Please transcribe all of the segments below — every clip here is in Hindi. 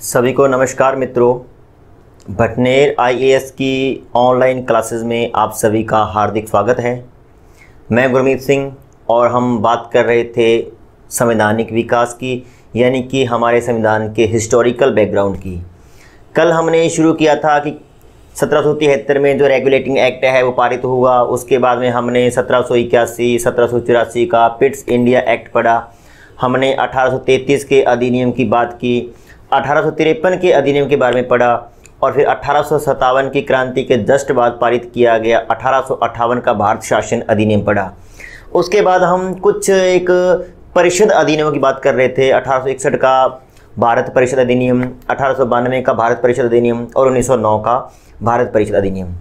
सभी को नमस्कार मित्रों। भटनेर आईएएस की ऑनलाइन क्लासेस में आप सभी का हार्दिक स्वागत है। मैं गुरमीत सिंह और हम बात कर रहे थे संवैधानिक विकास की, यानी कि हमारे संविधान के हिस्टोरिकल बैकग्राउंड की। कल हमने शुरू किया था कि 1773 में जो रेगुलेटिंग एक्ट है वो पारित हुआ। उसके बाद में हमने 1781, 1784 का पिट्स इंडिया एक्ट पढ़ा। हमने 1833 के अधिनियम की बात की, 1853 के अधिनियम के बारे में पढ़ा और फिर 1857 की क्रांति के जस्ट बाद पारित किया गया 1858 का भारत शासन अधिनियम पढ़ा। उसके बाद हम कुछ एक परिषद अधिनियमों की बात कर रहे थे। 1861 का भारत परिषद अधिनियम, 1892 का भारत परिषद अधिनियम और 1909 का भारत परिषद अधिनियम,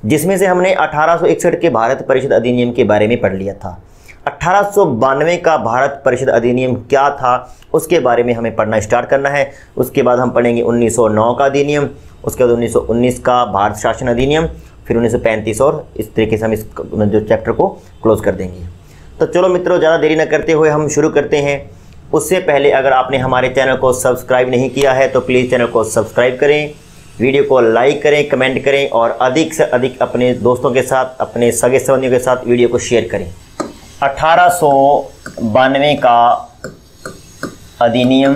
जिसमें से हमने 1861 के भारत परिषद अधिनियम के बारे में पढ़ लिया था। 1892 का भारत परिषद अधिनियम क्या था उसके बारे में हमें पढ़ना स्टार्ट करना है। उसके बाद हम पढ़ेंगे 1909 का अधिनियम, उसके बाद 1919 का भारत शासन अधिनियम, फिर 1935 और इस तरीके से हम इस जो चैप्टर को क्लोज कर देंगे। तो चलो मित्रों, ज़्यादा देरी न करते हुए हम शुरू करते हैं। उससे पहले अगर आपने हमारे चैनल को सब्सक्राइब नहीं किया है तो प्लीज़ चैनल को सब्सक्राइब करें, वीडियो को लाइक करें, कमेंट करें और अधिक से अधिक अपने दोस्तों के साथ, अपने सगे संबंधियों के साथ वीडियो को शेयर करें। 1892 का अधिनियम,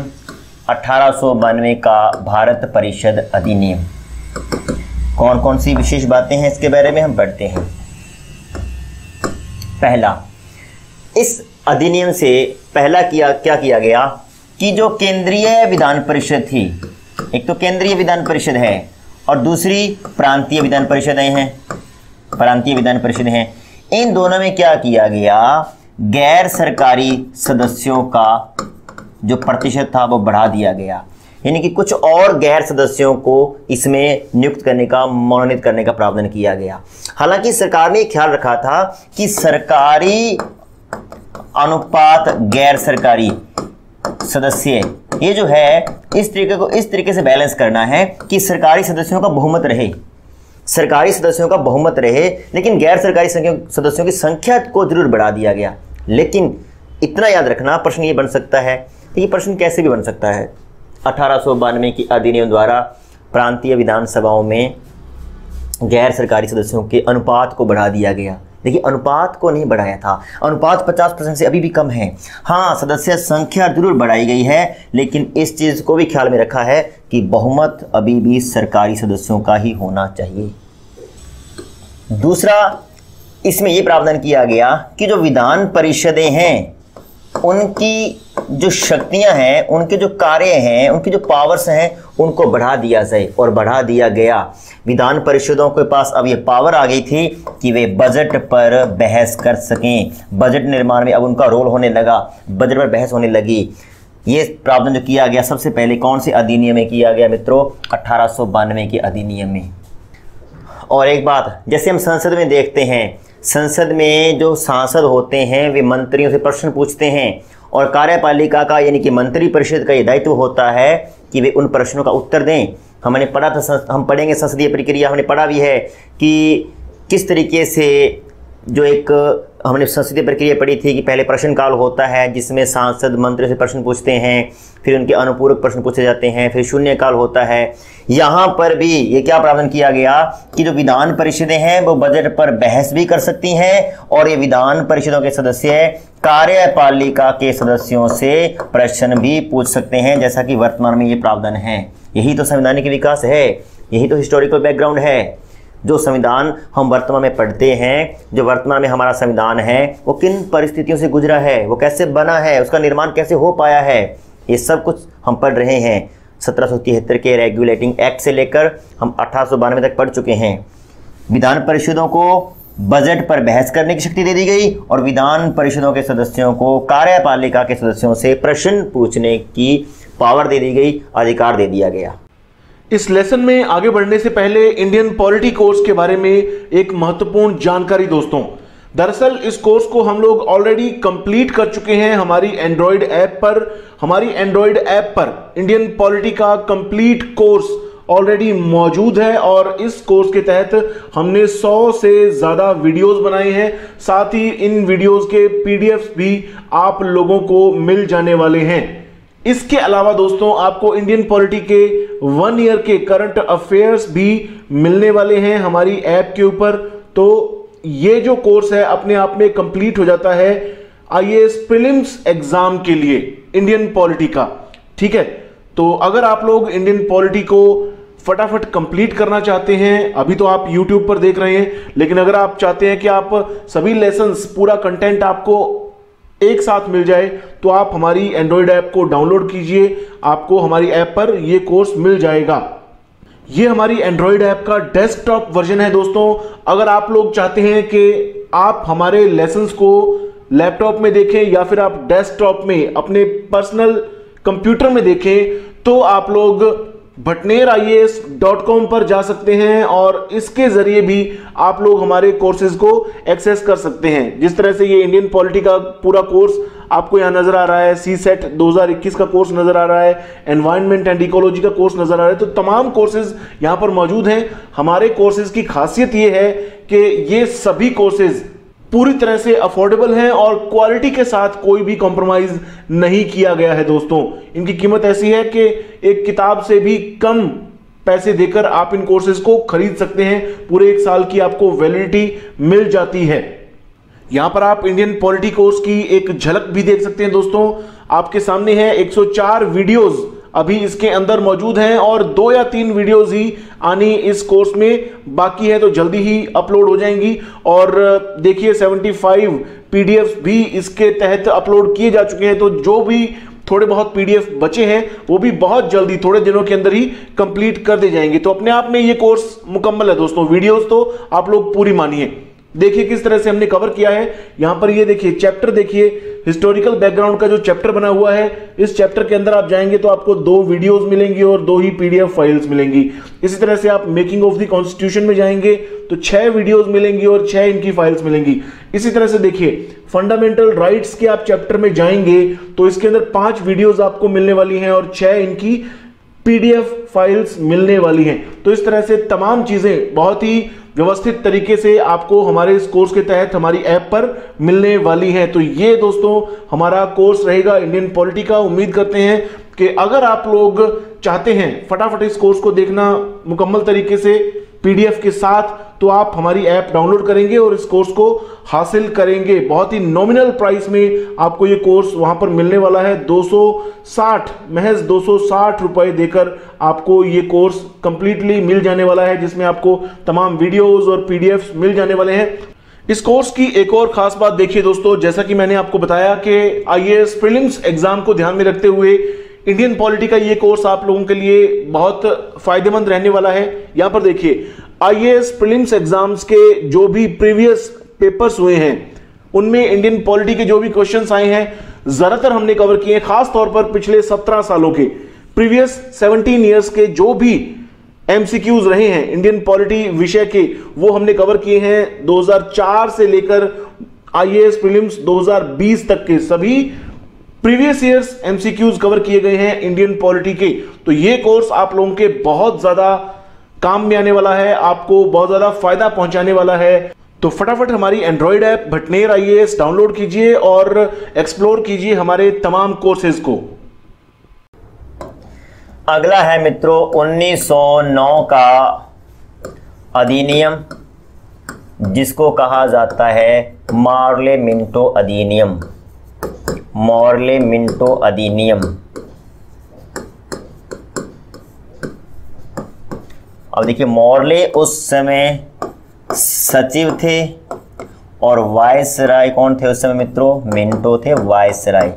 1892 का भारत परिषद अधिनियम, कौन कौन सी विशेष बातें हैं इसके बारे में हम पढ़ते हैं। पहला, इस अधिनियम से पहला क्या किया गया कि जो केंद्रीय विधान परिषद थी, एक तो केंद्रीय विधान परिषद है और दूसरी प्रांतीय विधान परिषदें हैं, प्रांतीय विधान परिषद हैं। इन दोनों में क्या किया गया, गैर सरकारी सदस्यों का जो प्रतिशत था वो बढ़ा दिया गया, यानी कि कुछ और गैर सदस्यों को इसमें नियुक्त करने का, मनोनीत करने का प्रावधान किया गया। हालांकि सरकार ने ख्याल रखा था कि सरकारी अनुपात गैर सरकारी सदस्य, ये जो है इस तरीके से बैलेंस करना है कि सरकारी सदस्यों का बहुमत रहे, सरकारी सदस्यों का बहुमत रहे, लेकिन गैर सरकारी सदस्यों की संख्या को जरूर बढ़ा दिया गया। लेकिन इतना याद रखना, प्रश्न ये बन सकता है, ये प्रश्न कैसे भी बन सकता है। 1892 की अधिनियम द्वारा प्रांतीय विधानसभाओं में गैर सरकारी सदस्यों के अनुपात को बढ़ा दिया गया। देखिए, अनुपात को नहीं बढ़ाया था, अनुपात 50% से अभी भी कम है। हाँ, सदस्य संख्या जरूर बढ़ाई गई है, लेकिन इस चीज़ को भी ख्याल में रखा है कि बहुमत अभी भी सरकारी सदस्यों का ही होना चाहिए। दूसरा, इसमें यह प्रावधान किया गया कि जो विधान परिषदें हैं उनकी जो शक्तियां हैं, उनके जो कार्य हैं, उनकी जो पावर्स हैं, उनको बढ़ा दिया जाए और बढ़ा दिया गया। विधान परिषदों के पास अब ये पावर आ गई थी कि वे बजट पर बहस कर सकें। बजट निर्माण में अब उनका रोल होने लगा, बजट पर बहस होने लगी। ये प्रावधान जो किया गया सबसे पहले कौन से अधिनियम में किया गया मित्रों, 1892 के अधिनियम में। और एक बात, जैसे हम संसद में देखते हैं, संसद में जो सांसद होते हैं वे मंत्रियों से प्रश्न पूछते हैं और कार्यपालिका का यानी कि मंत्री परिषद का ये दायित्व होता है कि वे उन प्रश्नों का उत्तर दें। हमने पढ़ा था, हम पढ़ेंगे संसदीय प्रक्रिया, हमने पढ़ा भी है कि किस तरीके से जो एक हमने संसदीय प्रक्रिया पढ़ी थी कि पहले प्रश्नकाल होता है जिसमें सांसद मंत्री से प्रश्न पूछते हैं, फिर उनके अनुपूरक प्रश्न पूछे जाते हैं, फिर शून्यकाल होता है। यहाँ पर भी ये क्या प्रावधान किया गया कि जो विधान परिषदें हैं वो बजट पर बहस भी कर सकती हैं और ये विधान परिषदों के सदस्य कार्यपालिका के सदस्यों से प्रश्न भी पूछ सकते हैं, जैसा कि वर्तमान में ये प्रावधान है। यही तो संवैधानिक विकास है, यही तो हिस्टोरिकल बैकग्राउंड है। जो संविधान हम वर्तमान में पढ़ते हैं, जो वर्तमान में हमारा संविधान है, वो किन परिस्थितियों से गुजरा है, वो कैसे बना है, उसका निर्माण कैसे हो पाया है, ये सब कुछ हम पढ़ रहे हैं। 1773 के रेगुलेटिंग एक्ट से लेकर हम 1892 तक पढ़ चुके हैं। विधान परिषदों को बजट पर बहस करने की शक्ति दे दी गई और विधान परिषदों के सदस्यों को कार्यपालिका के सदस्यों से प्रश्न पूछने की पावर दे दी गई, अधिकार दे दिया गया। इस लेसन में आगे बढ़ने से पहले इंडियन पॉलिटी कोर्स के बारे में एक महत्वपूर्ण जानकारी दोस्तों। दरअसल इस कोर्स को हम लोग ऑलरेडी कंप्लीट कर चुके हैं हमारी एंड्रॉयड ऐप पर। हमारी एंड्रॉयड ऐप पर इंडियन पॉलिटी का कंप्लीट कोर्स ऑलरेडी मौजूद है और इस कोर्स के तहत हमने 100 से ज़्यादा वीडियोस बनाए हैं। साथ ही इन वीडियोस के पीडीएफ्स भी आप लोगों को मिल जाने वाले हैं। इसके अलावा दोस्तों आपको इंडियन पॉलिटी के 1 ईयर के करंट अफेयर्स भी मिलने वाले हैं हमारी ऐप के ऊपर। तो ये जो कोर्स है अपने आप में कंप्लीट हो जाता है आईएएस प्रीलिम्स एग्जाम के लिए इंडियन पॉलिटी का। ठीक है, तो अगर आप लोग इंडियन पॉलिटी को फटाफट कंप्लीट करना चाहते हैं, अभी तो आप YouTube पर देख रहे हैं, लेकिन अगर आप चाहते हैं कि आप सभी लेसन्स, पूरा कंटेंट आपको एक साथ मिल जाए, तो आप हमारी एंड्रॉयड ऐप को डाउनलोड कीजिए, आपको हमारी ऐप पर यह कोर्स मिल जाएगा। ये हमारी एंड्रॉयड ऐप का डेस्कटॉप वर्जन है दोस्तों। अगर आप लोग चाहते हैं कि आप हमारे लेसन्स को लैपटॉप में देखें या फिर आप डेस्कटॉप में अपने पर्सनल कंप्यूटर में देखें, तो आप लोग bhatner.ias.com पर जा सकते हैं और इसके जरिए भी आप लोग हमारे कोर्सेज को एक्सेस कर सकते हैं। जिस तरह से ये इंडियन पॉलिटी का पूरा कोर्स आपको यहां नजर आ रहा है, CSET 2021 का कोर्स नजर आ रहा है, एनवायरनमेंट एंड इकोलॉजी का कोर्स नजर आ रहा है, तो तमाम कोर्सेज यहां पर मौजूद हैं। हमारे कोर्सेज की खासियत ये है कि ये सभी कोर्सेज पूरी तरह से अफोर्डेबल हैं और क्वालिटी के साथ कोई भी कॉम्प्रोमाइज नहीं किया गया है दोस्तों। इनकी कीमत ऐसी है कि एक किताब से भी कम पैसे देकर आप इन कोर्सेज को खरीद सकते हैं। पूरे 1 साल की आपको वैलिडिटी मिल जाती है। यहां पर आप इंडियन पॉलिटी कोर्स की एक झलक भी देख सकते हैं दोस्तों। आपके सामने है 104 वीडियोज अभी इसके अंदर मौजूद हैं और 2 या 3 वीडियोज ही आनी इस कोर्स में बाकी है, तो जल्दी ही अपलोड हो जाएंगी। और देखिए 75 पीडीएफ भी इसके तहत अपलोड किए जा चुके हैं, तो जो भी थोड़े बहुत पीडीएफ बचे हैं वो भी बहुत जल्दी थोड़े दिनों के अंदर ही कंप्लीट कर दिए जाएंगे। तो अपने आप में ये कोर्स मुकम्मल है दोस्तों। वीडियोस तो आप लोग पूरी मानिए। देखिए किस तरह से हमने कवर किया है। यहां पर ये देखिए चैप्टर, देखिए हिस्टोरिकल बैकग्राउंड का जो चैप्टर बना हुआ है, इस चैप्टर के अंदर आप जाएंगे तो आपको 2 वीडियोस मिलेंगी और 2 ही पीडीएफ फाइल्स मिलेंगी। इसी तरह से आप मेकिंग ऑफ द कॉन्स्टिट्यूशन में जाएंगे तो 6 वीडियोस मिलेंगी और 6 इनकी फाइल्स मिलेंगी। इसी तरह से देखिए फंडामेंटल राइट्स के आप चैप्टर में जाएंगे तो इसके अंदर 5 वीडियोस आपको मिलने वाली हैं और 6 इनकी पीडीएफ फाइल्स मिलने वाली हैं। तो इस तरह से तमाम चीजें बहुत ही व्यवस्थित तरीके से आपको हमारे इस कोर्स के तहत हमारी ऐप पर मिलने वाली हैं। तो ये दोस्तों हमारा कोर्स रहेगा इंडियन पॉलिटी का। उम्मीद करते हैं कि अगर आप लोग चाहते हैं फटाफट इस कोर्स को देखना मुकम्मल तरीके से पीडीएफ के साथ, तो आप हमारी ऐप डाउनलोड करेंगे और इस कोर्स को हासिल करेंगे। बहुत ही नॉमिनल प्राइस में आपको ये कोर्स वहां पर मिलने वाला है। 260 महज 260 रुपए देकर आपको ये कोर्स कंप्लीटली मिल जाने वाला है, जिसमें आपको तमाम वीडियोस और पीडीएफ मिल जाने वाले हैं। इस कोर्स की एक और खास बात देखिए दोस्तों, जैसा कि मैंने आपको बताया कि आईएएस प्रीलिम्स एग्जाम को ध्यान में रखते हुए इंडियन पॉलिटी का ये कोर्स आप लोगों के लिए बहुत फायदेमंद रहने वाला है। यहां पर देखिए आईएएस प्रीलिम्स एग्जाम्स के जो भी प्रीवियस पेपर्स हुए हैं उनमें इंडियन पॉलिटी के जो भी क्वेश्चंस आए हैं ज्यादातर हमने कवर किए हैं। खास तौर पर पिछले 17 सालों के प्रीवियस 17 ईयर्स के जो भी एमसीक्यूज रहे हैं इंडियन पॉलिटी विषय के, वो हमने कवर किए हैं। 2004 से लेकर आईएएस प्रीलिम्स 2020 तक के सभी प्रीवियस ईयर्स एमसीक्यूज कवर किए गए हैं इंडियन पॉलिटी के। तो ये कोर्स आप लोगों के बहुत ज्यादा काम में आने वाला है, आपको बहुत ज्यादा फायदा पहुंचाने वाला है। तो फटाफट हमारी Android app Bhatner IAS download कीजिए और एक्सप्लोर कीजिए हमारे तमाम कोर्सेज को। अगला है मित्रों 1909 का अधिनियम, जिसको कहा जाता है मॉर्ले मिंटो अधिनियम। मॉर्ले मिंटो अधिनियम। अब देखिए मॉर्ले उस समय सचिव थे और वायसराय कौन थे उस समय मित्रों? मिंटो थे वायसराय।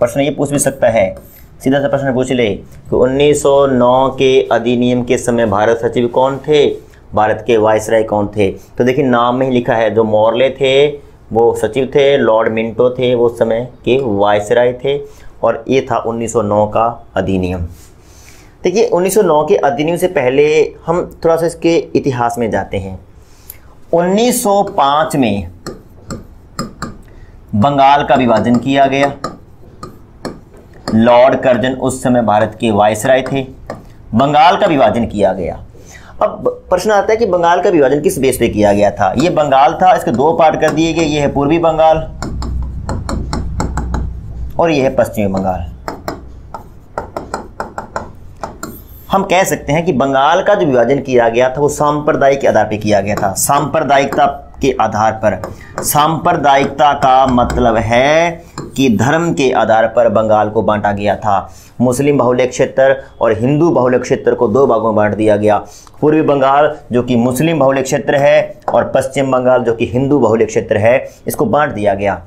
प्रश्न ये पूछ भी सकता है, सीधा सा प्रश्न पूछ ले कि 1909 के अधिनियम के समय भारत सचिव कौन थे, भारत के वायसराय कौन थे? तो देखिए नाम में ही लिखा है, जो मॉर्ले थे वो सचिव थे, लॉर्ड मिंटो थे वो समय के वायसराय थे, और ये था 1909 का अधिनियम। देखिए 1909 के अधिनियम से पहले हम थोड़ा सा इसके इतिहास में जाते हैं। 1905 में बंगाल का विभाजन किया गया। लॉर्ड कर्जन उस समय भारत के वायसराय थे। बंगाल का विभाजन किया गया। अब प्रश्न आता है कि बंगाल का विभाजन किस बेस पे किया गया था? ये बंगाल था, इसके 2 पार्ट कर दिए गए। ये है पूर्वी बंगाल और ये है पश्चिमी बंगाल। हम कह सकते हैं कि बंगाल का जो विभाजन किया गया था वो सांप्रदायिक के आधार पर किया गया था। सांप्रदायिकता के आधार पर, सांप्रदायिकता का मतलब है कि धर्म के आधार पर बंगाल को बांटा गया था। मुस्लिम बाहुल्य क्षेत्र और हिंदू बाहुल्य क्षेत्र को दो भागों में बांट दिया गया। पूर्वी बंगाल जो कि मुस्लिम बाहुल्य क्षेत्र है और पश्चिम बंगाल जो कि हिंदू बाहुल्य क्षेत्र है, इसको बांट दिया गया।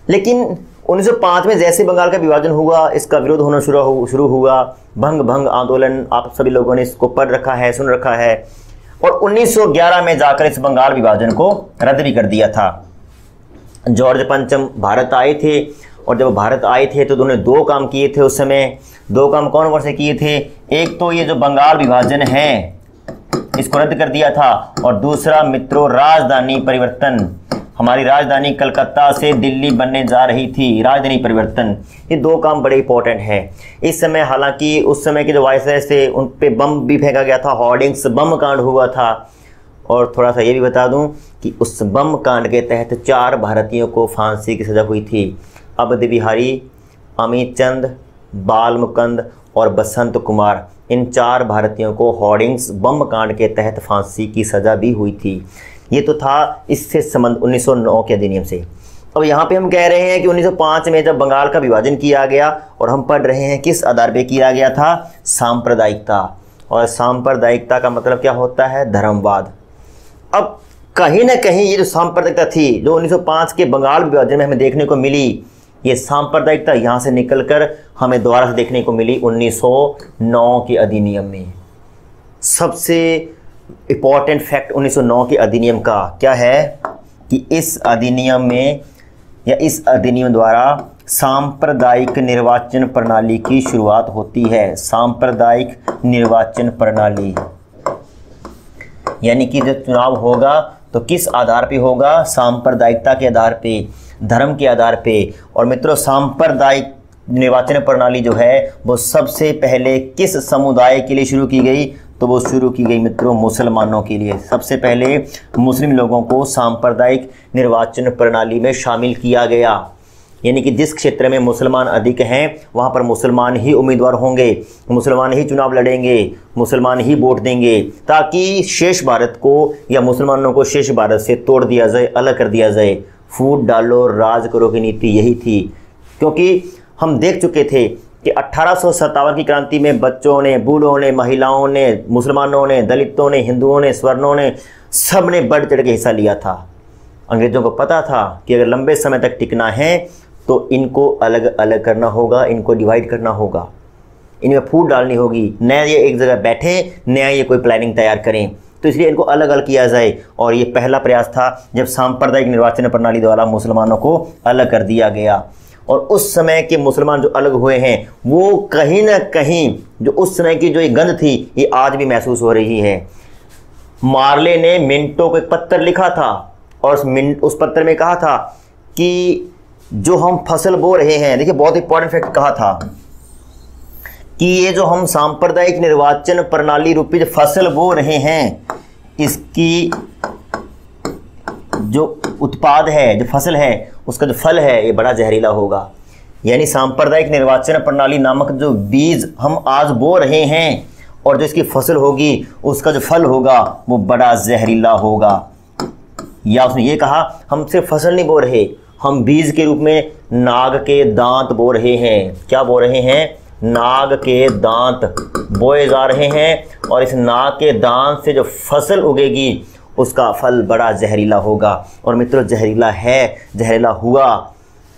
लेकिन 1905 में जैसे बंगाल का विभाजन हुआ, इसका विरोध होना शुरू हुआ। भंग आंदोलन, आप सभी लोगों ने इसको पढ़ रखा है, सुन रखा है। और 1911 में जाकर इस बंगाल विभाजन को रद्द भी कर दिया था। जॉर्ज पंचम भारत आए थे और जब भारत आए थे तो उन्होंने दो काम किए थे उस समय। दो काम कौन कौन से किए थे? एक तो ये जो बंगाल विभाजन है इसको रद्द कर दिया था, और दूसरा मित्रों राजधानी परिवर्तन। हमारी राजधानी कलकत्ता से दिल्ली बनने जा रही थी, राजधानी परिवर्तन। ये दो काम बड़े इंपॉर्टेंट हैं इस समय। हालांकि उस समय के जो वायसराय थे उन पे बम भी फेंका गया था, होर्डिंग्स, बम कांड हुआ था। और थोड़ा सा ये भी बता दूं कि उस बम कांड के तहत 4 भारतीयों को फांसी की सज़ा हुई थी। अवध बिहारी, अमित चंद, बाल मुकुंद और बसंत कुमार, इन 4 भारतीयों को होर्डिंग्स बम कांड के तहत फांसी की सज़ा भी हुई थी। ये तो था इससे संबंध 1909 के अधिनियम से। अब यहाँ पे हम कह रहे हैं कि 1905 में जब बंगाल का विभाजन किया गया, और हम पढ़ रहे हैं किस आधार पे किया गया था? सांप्रदायिकता। और सांप्रदायिकता का मतलब क्या होता है? धर्मवाद। अब कहीं ना कहीं ये जो सांप्रदायिकता थी जो 1905 के बंगाल विभाजन में हमें देखने को मिली, ये सांप्रदायिकता यहाँ से निकलकर हमें दोबारा से देखने को मिली 1909 के अधिनियम में। सबसे इम्पॉर्टेंट फैक्ट 1909 के अधिनियम का क्या है कि इस अधिनियम में या इस अधिनियम द्वारा सांप्रदायिक निर्वाचन प्रणाली की शुरुआत होती है। सांप्रदायिक निर्वाचन प्रणाली यानी कि जब चुनाव होगा तो किस आधार पे होगा? सांप्रदायिकता के आधार पे, धर्म के आधार पे। और मित्रों सांप्रदायिक निर्वाचन प्रणाली जो है वो सबसे पहले किस समुदाय के लिए शुरू की गई? तो वो शुरू की गई मित्रों मुसलमानों के लिए। सबसे पहले मुस्लिम लोगों को सांप्रदायिक निर्वाचन प्रणाली में शामिल किया गया। यानी कि जिस क्षेत्र में मुसलमान अधिक हैं वहाँ पर मुसलमान ही उम्मीदवार होंगे, मुसलमान ही चुनाव लड़ेंगे, मुसलमान ही वोट देंगे, ताकि शेष भारत को या मुसलमानों को शेष भारत से तोड़ दिया जाए, अलग कर दिया जाए। फूट डालो राज करो की नीति यही थी। क्योंकि हम देख चुके थे कि 1857 की क्रांति में बच्चों ने, बूढ़ों ने, महिलाओं ने, मुसलमानों ने, दलितों ने, हिंदुओं ने, स्वर्णों ने, सब ने बढ़ चढ़ के हिस्सा लिया था। अंग्रेज़ों को पता था कि अगर लंबे समय तक टिकना है तो इनको अलग अलग करना होगा, इनको डिवाइड करना होगा, इनमें फूट डालनी होगी। नया ये एक जगह बैठे, नया ये कोई प्लानिंग तैयार करें, तो इसलिए इनको अलग अलग किया जाए। और ये पहला प्रयास था जब सांप्रदायिक निर्वाचन प्रणाली द्वारा मुसलमानों को अलग कर दिया गया। और उस समय के मुसलमान जो अलग हुए हैं वो कहीं ना कहीं जो उस समय की जो ये गंध थी ये आज भी महसूस हो रही है। मार्ले ने मिंटो को एक पत्र लिखा था और उस पत्र में कहा था कि जो हम फसल बो रहे हैं, देखिए बहुत इंपॉर्टेंट फैक्ट कहा था कि ये जो हम सांप्रदायिक निर्वाचन प्रणाली रूपी जो फसल बो रहे हैं, इसकी जो उत्पाद है, जो फसल है, उसका जो फल है ये बड़ा जहरीला होगा। यानी सांप्रदायिक निर्वाचन प्रणाली नामक जो बीज हम आज बो रहे हैं और जो इसकी फसल होगी उसका जो फल होगा वो बड़ा जहरीला होगा। या उसने ये कहा हम सिर्फ फसल नहीं बो रहे, हम बीज के रूप में नाग के दांत बो रहे हैं। क्या बो रहे हैं? नाग के दांत बोए जा रहे हैं और इस नाग के दांत से जो फसल उगेगी उसका फल बड़ा जहरीला होगा। और मित्रों जहरीला है, जहरीला हुआ।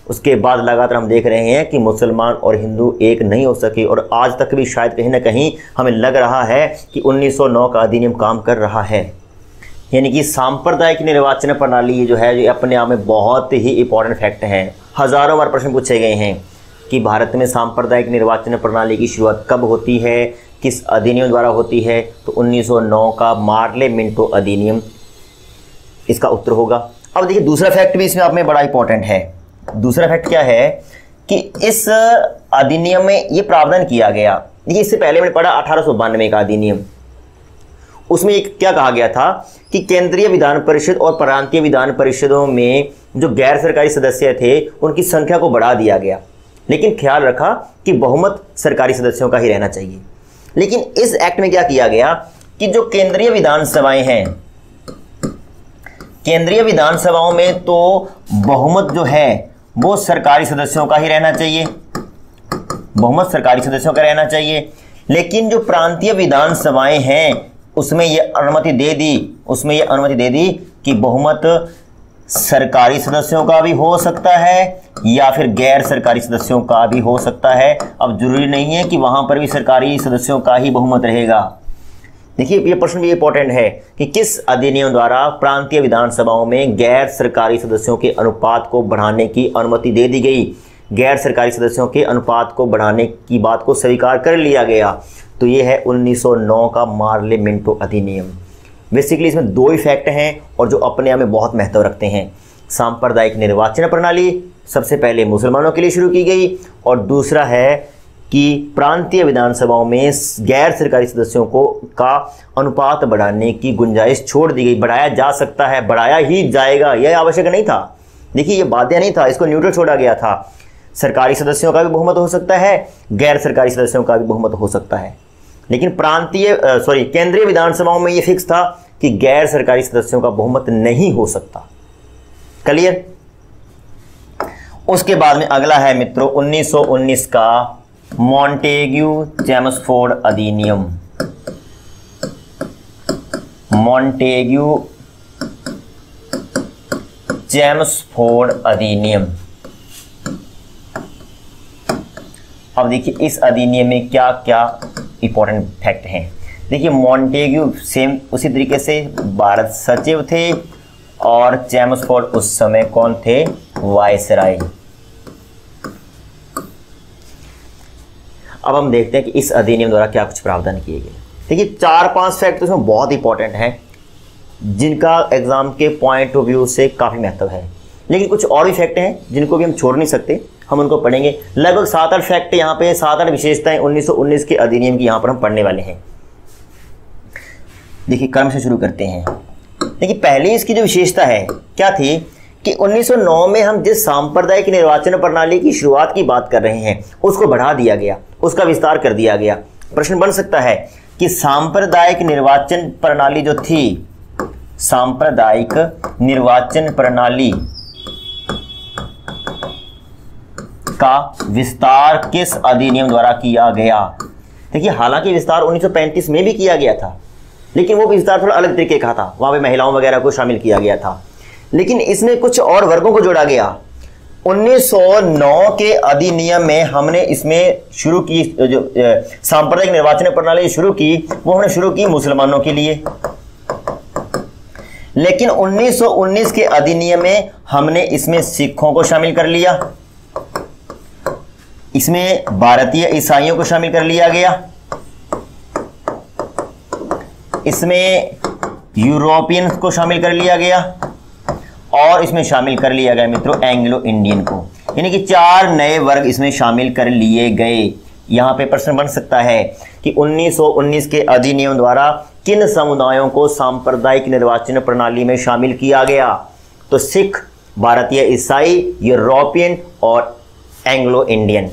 उसके बाद लगातार हम देख रहे हैं कि मुसलमान और हिंदू एक नहीं हो सके और आज तक भी शायद कहीं ना कहीं हमें लग रहा है कि 1909 का अधिनियम काम कर रहा है। यानी कि सांप्रदायिक निर्वाचन प्रणाली जो है ये अपने आप में बहुत ही इंपॉर्टेंट फैक्ट है। हज़ारों बार प्रश्न पूछे गए हैं कि भारत में सांप्रदायिक निर्वाचन प्रणाली की शुरुआत कब होती है, किस अधिनियम द्वारा होती है? तो 1909 का मार्ले मिंटो अधिनियम इसका उत्तर होगा। अब देखिए दूसरा फैक्ट भी इसमें आप में बड़ा इंपॉर्टेंट है। दूसरा फैक्ट क्या है कि इस अधिनियम में ये प्रावधान किया गया, देखिए इससे पहले मैंने पढ़ा 1892 का अधिनियम, उसमें एक क्या कहा गया था कि केंद्रीय विधान परिषद और प्रांतीय विधान परिषदों में जो गैर सरकारी सदस्य थे उनकी संख्या को बढ़ा दिया गया, लेकिन ख्याल रखा कि बहुमत सरकारी सदस्यों का ही रहना चाहिए। लेकिन इस एक्ट में क्या किया गया कि जो केंद्रीय विधानसभाएं हैं, केंद्रीय विधानसभाओं में तो बहुमत जो है वो सरकारी सदस्यों का ही रहना चाहिए, बहुमत सरकारी सदस्यों का रहना चाहिए। लेकिन जो प्रांतीय विधानसभाएं हैं उसमें ये अनुमति दे दी, उसमें ये अनुमति दे दी कि बहुमत सरकारी सदस्यों का भी हो सकता है या फिर गैर सरकारी सदस्यों का भी हो सकता है। अब जरूरी नहीं है कि वहां पर भी सरकारी सदस्यों का ही बहुमत रहेगा। देखिए ये प्रश्न भी इंपॉर्टेंट है कि किस अधिनियम द्वारा प्रांतीय विधानसभाओं में गैर सरकारी सदस्यों के अनुपात को बढ़ाने की अनुमति दे दी गई, गैर सरकारी सदस्यों के अनुपात को बढ़ाने की बात को स्वीकार कर लिया गया। तो ये है 1909 का मार्लियामेंटो अधिनियम। बेसिकली इसमें दो इफेक्ट हैं और जो अपने आप में बहुत महत्व रखते हैं। सांप्रदायिक निर्वाचन प्रणाली सबसे पहले मुसलमानों के लिए शुरू की गई और दूसरा है कि प्रांतीय विधानसभाओं में गैर सरकारी सदस्यों को का अनुपात बढ़ाने की गुंजाइश छोड़ दी गई। बढ़ाया जा सकता है, बढ़ाया ही जाएगा, यह आवश्यक नहीं था। देखिए ये बाध्य नहीं था, इसको न्यूट्रल छोड़ा गया था। सरकारी सदस्यों का भी बहुमत हो सकता है, गैर सरकारी सदस्यों का भी बहुमत हो सकता है, लेकिन केंद्रीय विधानसभाओं में यह फिक्स था कि गैर सरकारी सदस्यों का बहुमत नहीं हो सकता। क्लियर। उसके बाद में अगला है मित्रों 1919 का मॉन्टेग्यू चेम्सफोर्ड अधिनियम। मॉन्टेग्यू चेम्सफोर्ड अधिनियम। अब देखिए इस अधिनियम में क्या क्या इंपॉर्टेंट फैक्ट हैं। देखिए मॉन्टेग्यू सेम उसी तरीके से भारत सचिव थे और चेम्सफोर्ड उस समय कौन थे, वायसराय। अब हम देखते हैं कि इस अधिनियम द्वारा क्या कुछ प्रावधान किए गए। देखिए 4-5 फैक्ट इसमें बहुत इंपॉर्टेंट हैं जिनका एग्जाम के पॉइंट ऑफ व्यू से काफ़ी महत्व है, लेकिन कुछ और भी फैक्ट हैं जिनको भी हम छोड़ नहीं सकते, हम उनको पढ़ेंगे। लगभग 7-8 फैक्ट यहाँ पे 7-8 विशेषताएं 1919 के अधिनियम की यहाँ पर हम पढ़ने वाले हैं। देखिए क्रम से शुरू करते हैं। देखिए पहली इसकी जो विशेषता है क्या थी कि 1909 में हम जिस सांप्रदायिक निर्वाचन प्रणाली की शुरुआत की बात कर रहे हैं उसको बढ़ा दिया गया, उसका विस्तार कर दिया गया। प्रश्न बन सकता है कि सांप्रदायिक निर्वाचन प्रणाली जो थी, सांप्रदायिक निर्वाचन प्रणाली का विस्तार किस अधिनियम द्वारा किया गया। देखिए हालांकि विस्तार 1935 में भी किया गया था, लेकिन वो विस्तार थोड़ा अलग तरीके का था, वहां पे महिलाओं वगैरह को शामिल किया गया था, लेकिन इसमें कुछ और वर्गों को जोड़ा गया। 1909 के अधिनियम में हमने इसमें शुरू की जो सांप्रदायिक निर्वाचन प्रणाली शुरू की, वो हमने शुरू की मुसलमानों के लिए, लेकिन 1919 के अधिनियम में हमने इसमें सिखों को शामिल कर लिया, इसमें भारतीय ईसाइयों को शामिल कर लिया गया, इसमें यूरोपियंस को शामिल कर लिया गया और इसमें शामिल कर लिया गया मित्रों एंग्लो इंडियन को। यानी कि 4 नए वर्ग इसमें शामिल कर लिए गए। यहां पे प्रश्न बन सकता है कि 1919 के अधिनियम द्वारा किन समुदायों को सांप्रदायिक निर्वाचन प्रणाली में शामिल किया गया। तो सिख, भारतीय ईसाई, यूरोपियन और एंग्लो इंडियन।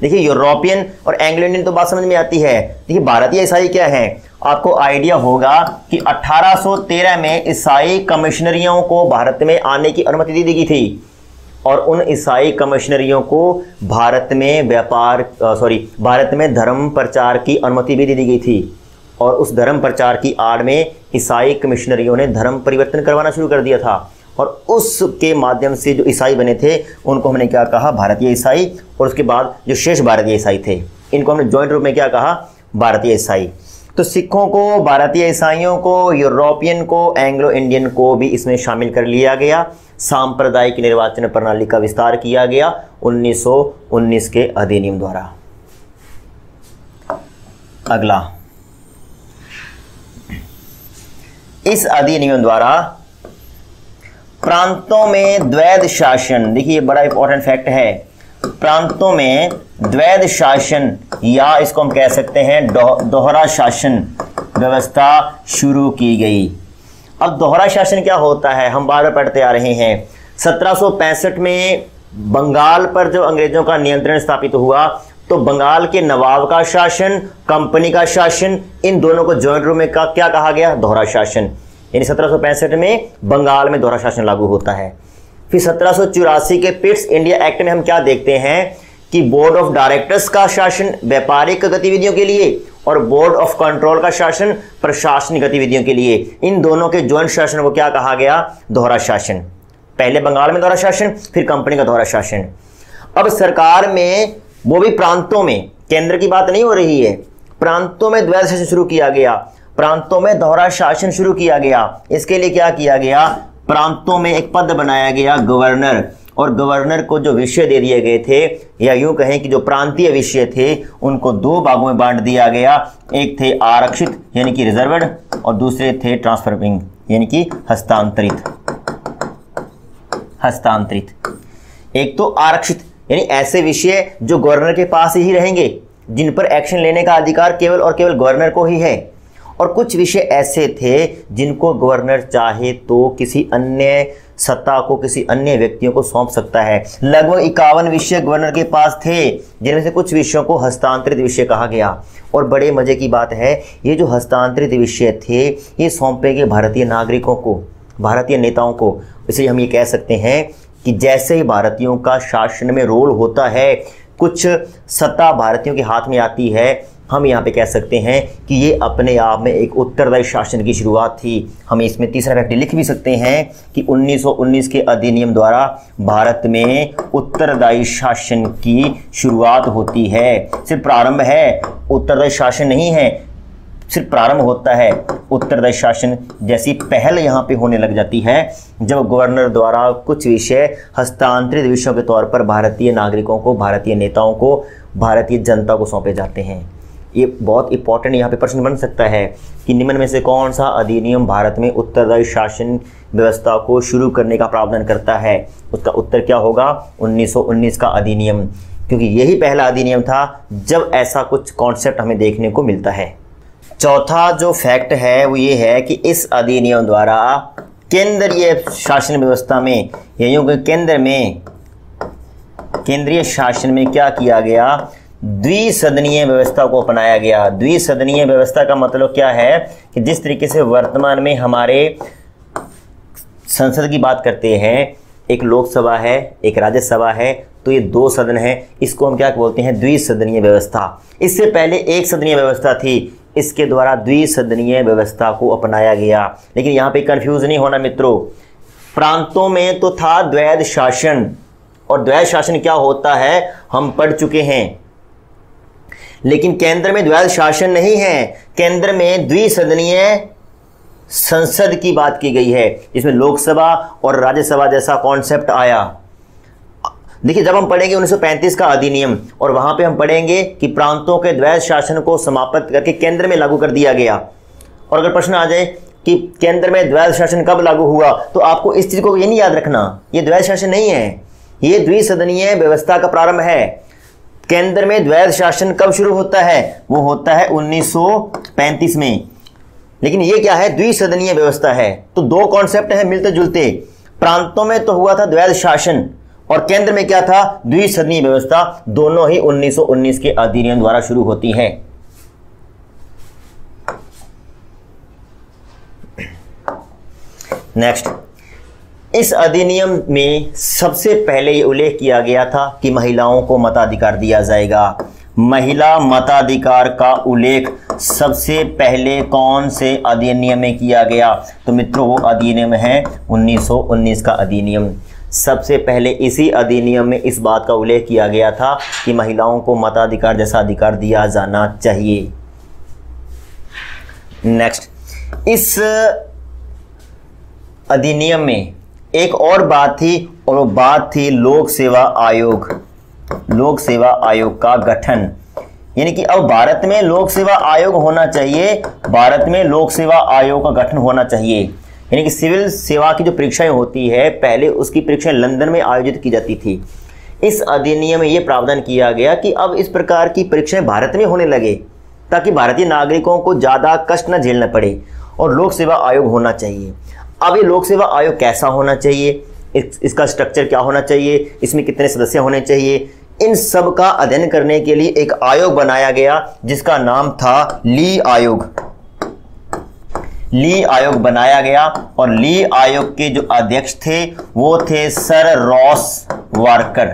देखिए यूरोपियन और एंग्लो इंडियन तो बात समझ में आती है। देखिए भारतीय ईसाई क्या है, आपको आइडिया होगा कि 1813 में ईसाई कमिश्नरियों को भारत में आने की अनुमति दी गई थी और उन ईसाई कमिश्नरियों को भारत में धर्म प्रचार की अनुमति भी दी गई थी और उस धर्म प्रचार की आड़ में ईसाई कमिश्नरियों ने धर्म परिवर्तन करवाना शुरू कर दिया था और उसके माध्यम से जो ईसाई बने थे उनको हमने क्या कहा, भारतीय ईसाई, और उसके बाद जो शेष भारतीय ईसाई थे इनको हमने जॉइंट रूप में क्या कहा, भारतीय ईसाई। तो सिखों को, भारतीय ईसाइयों को, यूरोपियन को, एंग्लो इंडियन को भी इसमें शामिल कर लिया गया। सांप्रदायिक निर्वाचन प्रणाली का विस्तार किया गया 1919 के अधिनियम द्वारा। अगला, इस अधिनियम द्वारा प्रांतों में द्वैध शासन, देखिए बड़ा इंपॉर्टेंट फैक्ट है, प्रांतों में द्वैध शासन या इसको हम कह सकते हैं दोहरा शासन व्यवस्था शुरू की गई। अब दोहरा शासन क्या होता है, हम बार बार पढ़ते आ रहे हैं। 1765 में बंगाल पर जब अंग्रेजों का नियंत्रण स्थापित हुआ तो बंगाल के नवाब का शासन, कंपनी का शासन, इन दोनों को ज्वाइंट रूप में क्या कहा गया? दोहरा शासन। यानी 1765 में बंगाल में दोहरा शासन लागू होता है। फिर 1784 के पिट्स इंडिया एक्ट में हम क्या देखते हैं कि बोर्ड ऑफ डायरेक्टर्स का शासन व्यापारिक गतिविधियों के लिए और बोर्ड ऑफ कंट्रोल का शासन प्रशासनिक गतिविधियों के लिए, इन दोनों के ज्वाइंट शासन को क्या कहा गया? दोहरा शासन। पहले बंगाल में दोहरा शासन, फिर कंपनी का दोहरा शासन। अब सरकार में, वो भी प्रांतों में, केंद्र की बात नहीं हो रही है, प्रांतों में द्वैध शासन शुरू किया गया, प्रांतों में दोहरा शासन शुरू किया गया। इसके लिए क्या किया गया? प्रांतों में एक पद बनाया गया गवर्नर, और गवर्नर को जो विषय दे दिए गए थे, या यूं कहें कि जो प्रांतीय विषय थे, उनको दो भागों में बांट दिया गया। एक थे आरक्षित यानी कि रिजर्व्ड, और दूसरे थे ट्रांसफरिंग यानी कि हस्तांतरित। एक तो आरक्षित यानी ऐसे विषय जो गवर्नर के पास ही रहेंगे, जिन पर एक्शन लेने का अधिकार केवल और केवल गवर्नर को ही है, और कुछ विषय ऐसे थे जिनको गवर्नर चाहे तो किसी अन्य सत्ता को, किसी अन्य व्यक्तियों को सौंप सकता है। लगभग 51 विषय गवर्नर के पास थे, जिनमें से कुछ विषयों को हस्तांतरित विषय कहा गया। और बड़े मजे की बात है, ये जो हस्तांतरित विषय थे, ये सौंपे गए भारतीय नागरिकों को, भारतीय नेताओं को। इसलिए हम ये कह सकते हैं कि जैसे ही भारतीयों का शासन में रोल होता है, कुछ सत्ता भारतीयों के हाथ में आती है, हम यहाँ पे कह सकते हैं कि ये अपने आप में एक उत्तरदायी शासन की शुरुआत थी। हम इसमें तीसरा फैक्ट लिख भी सकते हैं कि 1919 के अधिनियम द्वारा भारत में उत्तरदायी शासन की शुरुआत होती है। सिर्फ प्रारंभ है, उत्तरदायी शासन नहीं है, सिर्फ प्रारंभ होता है। उत्तरदायी शासन जैसी पहल यहाँ पे होने लग जाती है जब गवर्नर द्वारा कुछ विषय हस्तांतरित विषयों के तौर पर भारतीय नागरिकों को, भारतीय नेताओं को, भारतीय जनता को सौंपे जाते हैं। ये बहुत इंपॉर्टेंट यहाँ पे प्रश्न बन सकता है कि निम्न में से कौन सा अधिनियम भारत में उत्तरदायी शासन व्यवस्था को शुरू करने का प्रावधान करता है? उसका उत्तर क्या होगा? 1919 का अधिनियम, क्योंकि यही पहला अधिनियम था जब ऐसा कुछ कॉन्सेप्ट हमें देखने को मिलता है। चौथा जो फैक्ट है वो ये है कि इस अधिनियम द्वारा केंद्रीय शासन व्यवस्था में, केंद्रीय शासन में क्या किया गया? द्विसदनीय व्यवस्था को अपनाया गया। द्विसदनीय व्यवस्था का मतलब क्या है कि जिस तरीके से वर्तमान में हमारे संसद की बात करते हैं, एक लोकसभा है, एक राज्यसभा है, तो ये दो सदन है, इसको हम क्या बोलते हैं? द्विसदनीय व्यवस्था। इससे पहले एक सदनीय व्यवस्था थी, इसके द्वारा द्विसदनीय व्यवस्था को अपनाया गया। लेकिन यहाँ पे कंफ्यूज नहीं होना मित्रों, प्रांतों में तो था द्वैध शासन, और द्वैध शासन क्या होता है हम पढ़ चुके हैं, लेकिन केंद्र में द्वैध शासन नहीं है, केंद्र में द्विसदनीय संसद की बात की गई है, जिसमें लोकसभा और राज्यसभा जैसा कॉन्सेप्ट आया। देखिए, जब हम पढ़ेंगे 1935 का अधिनियम, और वहां पे हम पढ़ेंगे कि प्रांतों के द्वैध शासन को समाप्त करके केंद्र में लागू कर दिया गया। और अगर प्रश्न आ जाए कि केंद्र में द्वैध शासन कब लागू हुआ, तो आपको इस चीज को ये नहीं याद रखना, ये द्वैध शासन नहीं है, ये द्विसदनीय व्यवस्था का प्रारंभ है। केंद्र में द्वैध शासन कब शुरू होता है? वो होता है 1935 में। लेकिन ये क्या है? द्विसदनीय व्यवस्था है। तो दो कॉन्सेप्ट हैं मिलते जुलते। प्रांतों में तो हुआ था द्वैध शासन, और केंद्र में क्या था? द्विसदनीय व्यवस्था। दोनों ही 1919 के अधिनियम द्वारा शुरू होती हैं। नेक्स्ट, इस अधिनियम में सबसे पहले ये उल्लेख किया गया था कि महिलाओं को मताधिकार दिया जाएगा। महिला मताधिकार का उल्लेख सबसे पहले कौन से अधिनियम में किया गया? तो मित्रों, वो अधिनियम है 1919 का अधिनियम। सबसे पहले इसी अधिनियम में इस बात का उल्लेख किया गया था कि महिलाओं को मताधिकार जैसा अधिकार दिया जाना चाहिए। नेक्स्ट, इस अधिनियम में एक और बात थी, और वो बात थी लोक सेवा आयोग। लोक सेवा आयोग का गठन, यानी कि अब भारत में लोक सेवा आयोग होना चाहिए, भारत में लोक सेवा आयोग का गठन होना चाहिए। यानी कि सिविल सेवा की जो परीक्षाएं होती है, पहले उसकी परीक्षाएं लंदन में आयोजित की जाती थी। इस अधिनियम में यह प्रावधान किया गया कि अब इस प्रकार की परीक्षाएं भारत में होने लगे, ताकि भारतीय नागरिकों को ज़्यादा कष्ट न झेलना पड़े, और लोक सेवा आयोग होना चाहिए। अब ये लोक सेवा आयोग कैसा होना चाहिए, इसका स्ट्रक्चर क्या होना चाहिए, इसमें कितने सदस्य होने चाहिए, इन सब का अध्ययन करने के लिए एक आयोग बनाया गया जिसका नाम था ली आयोग। ली आयोग बनाया गया और ली आयोग के जो अध्यक्ष थे वो थे sir Ross walker.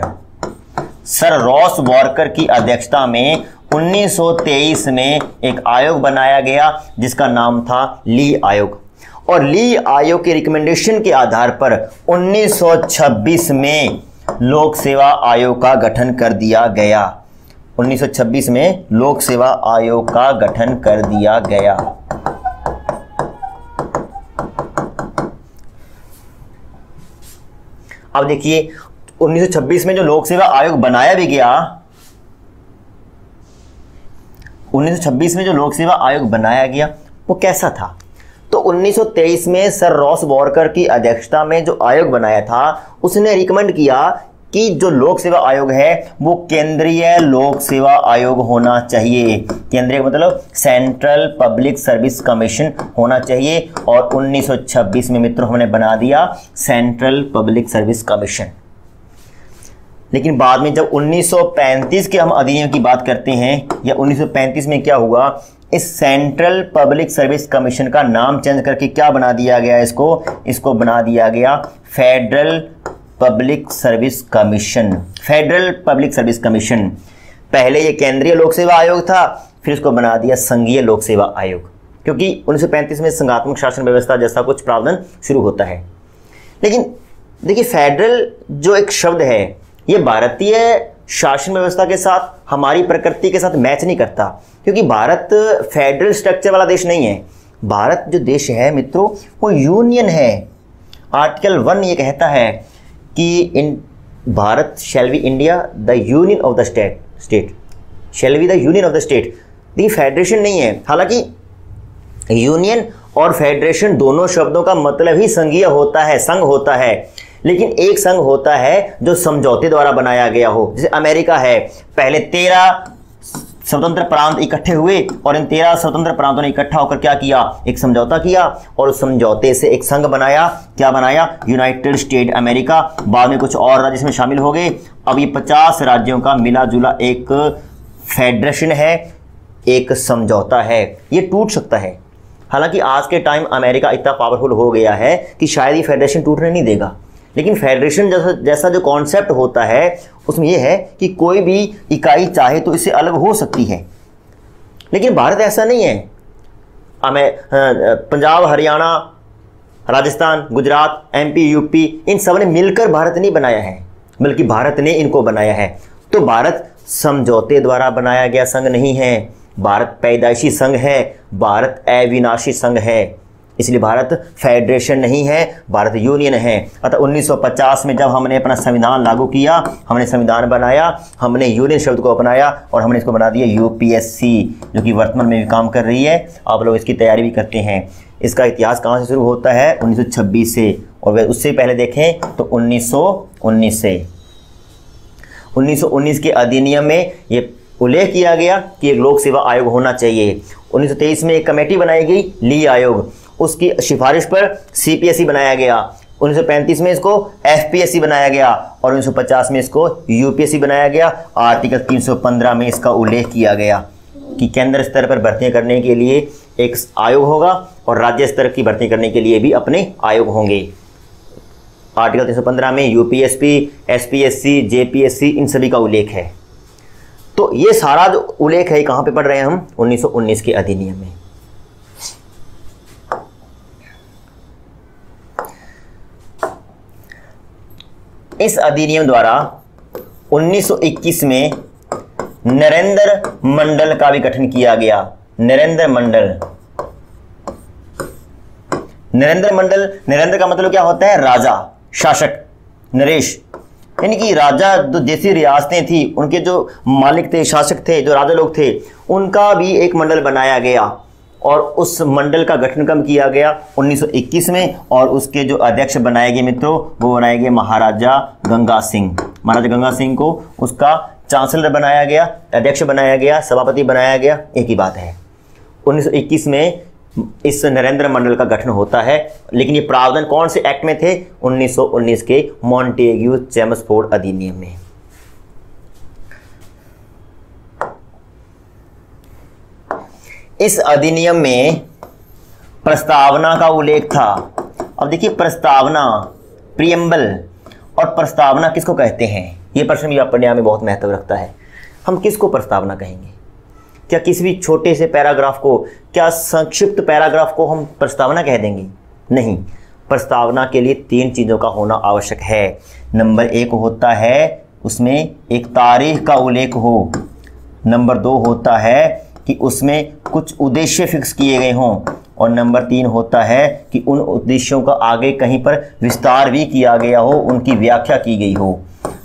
Sir Ross walker की अध्यक्षता में 1923 में एक आयोग बनाया गया जिसका नाम था ली आयोग। और ली आयोग के रिकमेंडेशन के आधार पर 1926 में लोक सेवा आयोग का गठन कर दिया गया। 1926 में लोक सेवा आयोग का गठन कर दिया गया। अब देखिए 1926 में जो लोक सेवा आयोग बनाया भी गया, 1926 में जो लोक सेवा आयोग बनाया गया वो कैसा था? तो 1923 में सर रॉस वॉकर की अध्यक्षता में जो आयोग बनाया था उसने रिकमेंड किया कि जो लोक सेवा आयोग है वो केंद्रीय लोक सेवा आयोग होना चाहिए। केंद्रीय मतलब सेंट्रल पब्लिक सर्विस कमीशन होना चाहिए। और 1926 में मित्रों हमने बना दिया सेंट्रल पब्लिक सर्विस कमीशन। लेकिन बाद में जब 1935 के हम अधिनियम की बात करते हैं या 1935 में क्या हुआ, इस सेंट्रल पब्लिक सर्विस कमीशन का नाम चेंज करके क्या बना दिया गया, इसको बना दिया गया federal public service commission. Federal public service commission. पहले ये केंद्रीय लोक सेवा आयोग था, फिर इसको बना दिया संघीय लोक सेवा आयोग, क्योंकि 1935 में संघात्मक शासन व्यवस्था जैसा कुछ प्रावधान शुरू होता है। लेकिन देखिए फेडरल जो एक शब्द है ये भारतीय शासन व्यवस्था के साथ, हमारी प्रकृति के साथ मैच नहीं करता, क्योंकि भारत फेडरल स्ट्रक्चर वाला देश नहीं है। भारत जो देश है मित्रों वो यूनियन है। आर्टिकल 1 ये कहता है कि इन Bharat shall be India the union of the state shall be the union of the state. देखिए फेडरेशन नहीं है। हालांकि यूनियन और फेडरेशन दोनों शब्दों का मतलब ही संघीय होता है, संघ होता है। लेकिन एक संघ होता है जो समझौते द्वारा बनाया गया हो। जैसे अमेरिका है, पहले 13 स्वतंत्र प्रांत इकट्ठे हुए और इन 13 स्वतंत्र प्रांतों ने इकट्ठा होकर क्या किया, एक समझौता किया और उस समझौते से एक संघ बनाया। क्या बनाया? United state America. बाद में कुछ और राज्य इसमें शामिल हो गए। अब ये 50 राज्यों का मिला जुला एक फेडरेशन है, एक समझौता है। ये टूट सकता है। हालांकि आज के टाइम अमेरिका इतना पावरफुल हो गया है कि शायद ये फेडरेशन टूटने नहीं देगा। लेकिन फेडरेशन जैसा जो कॉन्सेप्ट होता है उसमें यह है कि कोई भी इकाई चाहे तो इससे अलग हो सकती है। लेकिन भारत ऐसा नहीं है। Punjab, Haryana, Rajasthan, Gujarat, MP, UP in सब ने मिलकर भारत नहीं बनाया है, बल्कि भारत ने इनको बनाया है। तो भारत समझौते द्वारा बनाया गया संघ नहीं है। भारत पैदाइशी संघ है, भारत अविनाशी संघ है। इसलिए भारत फेडरेशन नहीं है, भारत यूनियन है। अतः 1950 में जब हमने अपना संविधान लागू किया, हमने संविधान बनाया, हमने यूनियन शब्द को अपनाया और हमने इसको बना दिया यूपीएससी, जो कि वर्तमान में भी काम कर रही है। आप लोग इसकी तैयारी भी करते हैं। इसका इतिहास कहाँ से शुरू होता है? 1926 से। और वह उससे पहले देखें तो 1919 से। 1919 के अधिनियम में ये उल्लेख किया गया कि एक लोक सेवा आयोग होना चाहिए। 1923 में एक कमेटी बनाई गई, ली आयोग, उसकी सिफारिश पर सीपीएससी बनाया गया। 1935 में इसको एफपीएससी बनाया गया और 1950 में इसको यूपीएससी बनाया गया। आर्टिकल 315 में इसका उल्लेख किया गया कि केंद्र स्तर पर भर्तियां करने के लिए एक आयोग होगा और राज्य स्तर की भर्ती करने के लिए भी अपने आयोग होंगे। आर्टिकल 315 में यूपीएससी, एसपीएससी, जेपीएससी इन सभी का उल्लेख है। तो ये सारा जो उल्लेख है कहाँ पे पढ़ रहे हैं हम? 1919 के अधिनियम में। इस अधिनियम द्वारा 1921 में नरेंद्र मंडल का भी गठन किया गया। नरेंद्र मंडल। नरेंद्र का मतलब क्या होता है? राजा, शासक, नरेश। यानी कि राजा जो जैसी रियासतें थी उनके जो मालिक थे, शासक थे, जो राजा लोग थे, उनका भी एक मंडल बनाया गया और उस मंडल का गठन कब किया गया? 1921 में। और उसके जो अध्यक्ष बनाए गए मित्रों वो बनाए गए महाराजा गंगा सिंह। महाराजा गंगा सिंह को उसका चांसलर बनाया गया, अध्यक्ष बनाया गया, सभापति बनाया गया, एक ही बात है। 1921 में इस नरेंद्र मंडल का गठन होता है। लेकिन ये प्रावधान कौन से एक्ट में थे? 1919 के मॉन्टेग्यू चेम्सफोर्ड अधिनियम में। इस अधिनियम में प्रस्तावना का उल्लेख था। अब देखिए, प्रस्तावना, प्रियम्बल और प्रस्तावना किसको कहते हैं, ये प्रश्न भी अपने आप में बहुत महत्व रखता है। हम किसको प्रस्तावना कहेंगे? क्या किसी भी छोटे से पैराग्राफ को, क्या संक्षिप्त पैराग्राफ को हम प्रस्तावना कह देंगे? नहीं, प्रस्तावना के लिए 3 चीज़ों का होना आवश्यक है। नंबर 1 होता है उसमें एक तारीख का उल्लेख हो। नंबर 2 होता है कि उसमें कुछ उद्देश्य फिक्स किए गए हों। और नंबर 3 होता है कि उन उद्देश्यों का आगे कहीं पर विस्तार भी किया गया हो, उनकी व्याख्या की गई हो।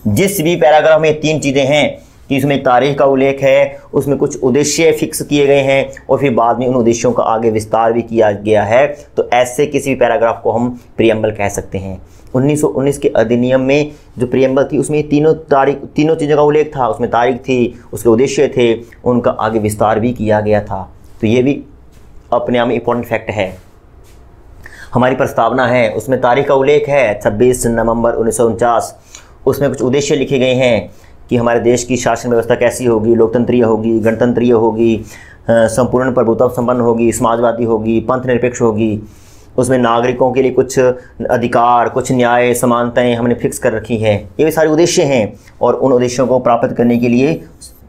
जिस भी पैराग्राफ में 3 चीज़ें हैं कि उसमें तारीख का उल्लेख है, उसमें कुछ उद्देश्य फिक्स किए गए हैं और फिर बाद में उन उद्देश्यों का आगे विस्तार भी किया गया है, तो ऐसे किसी भी पैराग्राफ को हम प्रियम्बल कह सकते हैं। 1919 के अधिनियम में जो प्रियम्बल थी उसमें तीनों चीज़ों का उल्लेख था। उसमें तारीख थी, उसके उद्देश्य थे, उनका आगे विस्तार भी किया गया था। तो ये भी अपने आप में इंपॉर्टेंट फैक्ट है। हमारी प्रस्तावना है, उसमें तारीख का उल्लेख है 26 नवंबर 1949। उसमें कुछ उद्देश्य लिखे गए हैं कि हमारे देश की शासन व्यवस्था कैसी होगी, लोकतंत्रीय होगी, गणतंत्रीय होगी, संपूर्ण प्रभुत्व संपन्न होगी, समाजवादी होगी, पंथ निरपेक्ष होगी। उसमें नागरिकों के लिए कुछ अधिकार, कुछ न्याय, समानताएं हमने फिक्स कर रखी हैं। ये भी सारे उद्देश्य हैं और उन उद्देश्यों को प्राप्त करने के लिए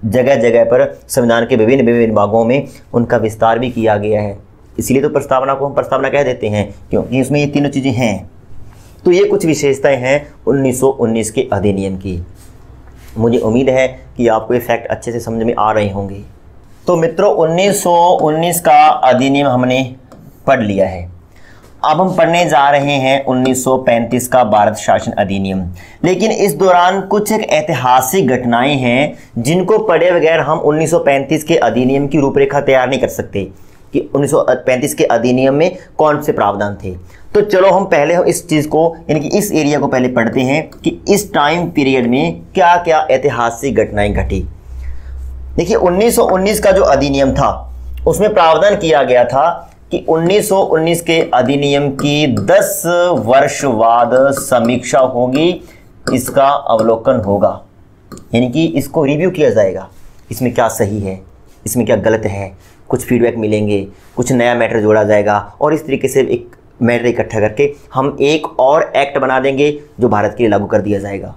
जगह जगह पर संविधान के विभिन्न भागों में उनका विस्तार भी किया गया है। इसलिए तो प्रस्तावना को हम प्रस्तावना कह देते हैं, क्योंकि इसमें ये तीनों चीज़ें हैं। तो ये कुछ विशेषताएं हैं 1919 के अधिनियम की। मुझे उम्मीद है कि आपको ये फैक्ट अच्छे से समझ में आ रहे होंगे। तो मित्रों, 1919 का अधिनियम हमने पढ़ लिया है। अब हम पढ़ने जा रहे हैं 1935 का भारत शासन अधिनियम। लेकिन इस दौरान कुछ एक ऐतिहासिक घटनाएं हैं जिनको पढ़े बगैर हम 1935 के अधिनियम की रूपरेखा तैयार नहीं कर सकते कि 1935 के अधिनियम में कौन से प्रावधान थे। तो चलो हम पहले इस चीज़ को, यानी कि इस एरिया को पहले पढ़ते हैं कि इस टाइम पीरियड में क्या क्या ऐतिहासिक घटनाएं घटी। देखिए, 1919 का जो अधिनियम था उसमें प्रावधान किया गया था कि 1919 के अधिनियम की 10 वर्ष बाद समीक्षा होगी, इसका अवलोकन होगा, यानी कि इसको रिव्यू किया जाएगा, इसमें क्या सही है, इसमें क्या गलत है, कुछ फीडबैक मिलेंगे, कुछ नया मैटर जोड़ा जाएगा और इस तरीके से एक मैटर इकट्ठा करके हम एक और एक्ट बना देंगे जो भारत के लिए लागू कर दिया जाएगा।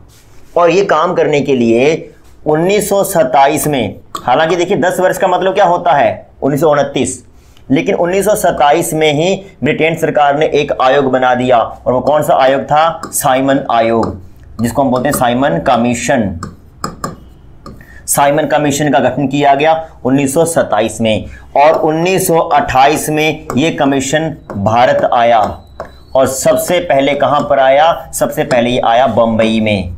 और ये काम करने के लिए 1927 में, हालांकि देखिए 10 वर्ष का मतलब क्या होता है 1929, लेकिन 1927 में ही ब्रिटेन सरकार ने एक आयोग बना दिया और वो कौन सा आयोग था? साइमन आयोग, जिसको हम बोलते हैं साइमन कमीशन। साइमन कमीशन का गठन किया गया 1927 में और 1928 में ये कमीशन भारत आया। और सबसे पहले कहां पर आया? सबसे पहले ये आया बंबई में।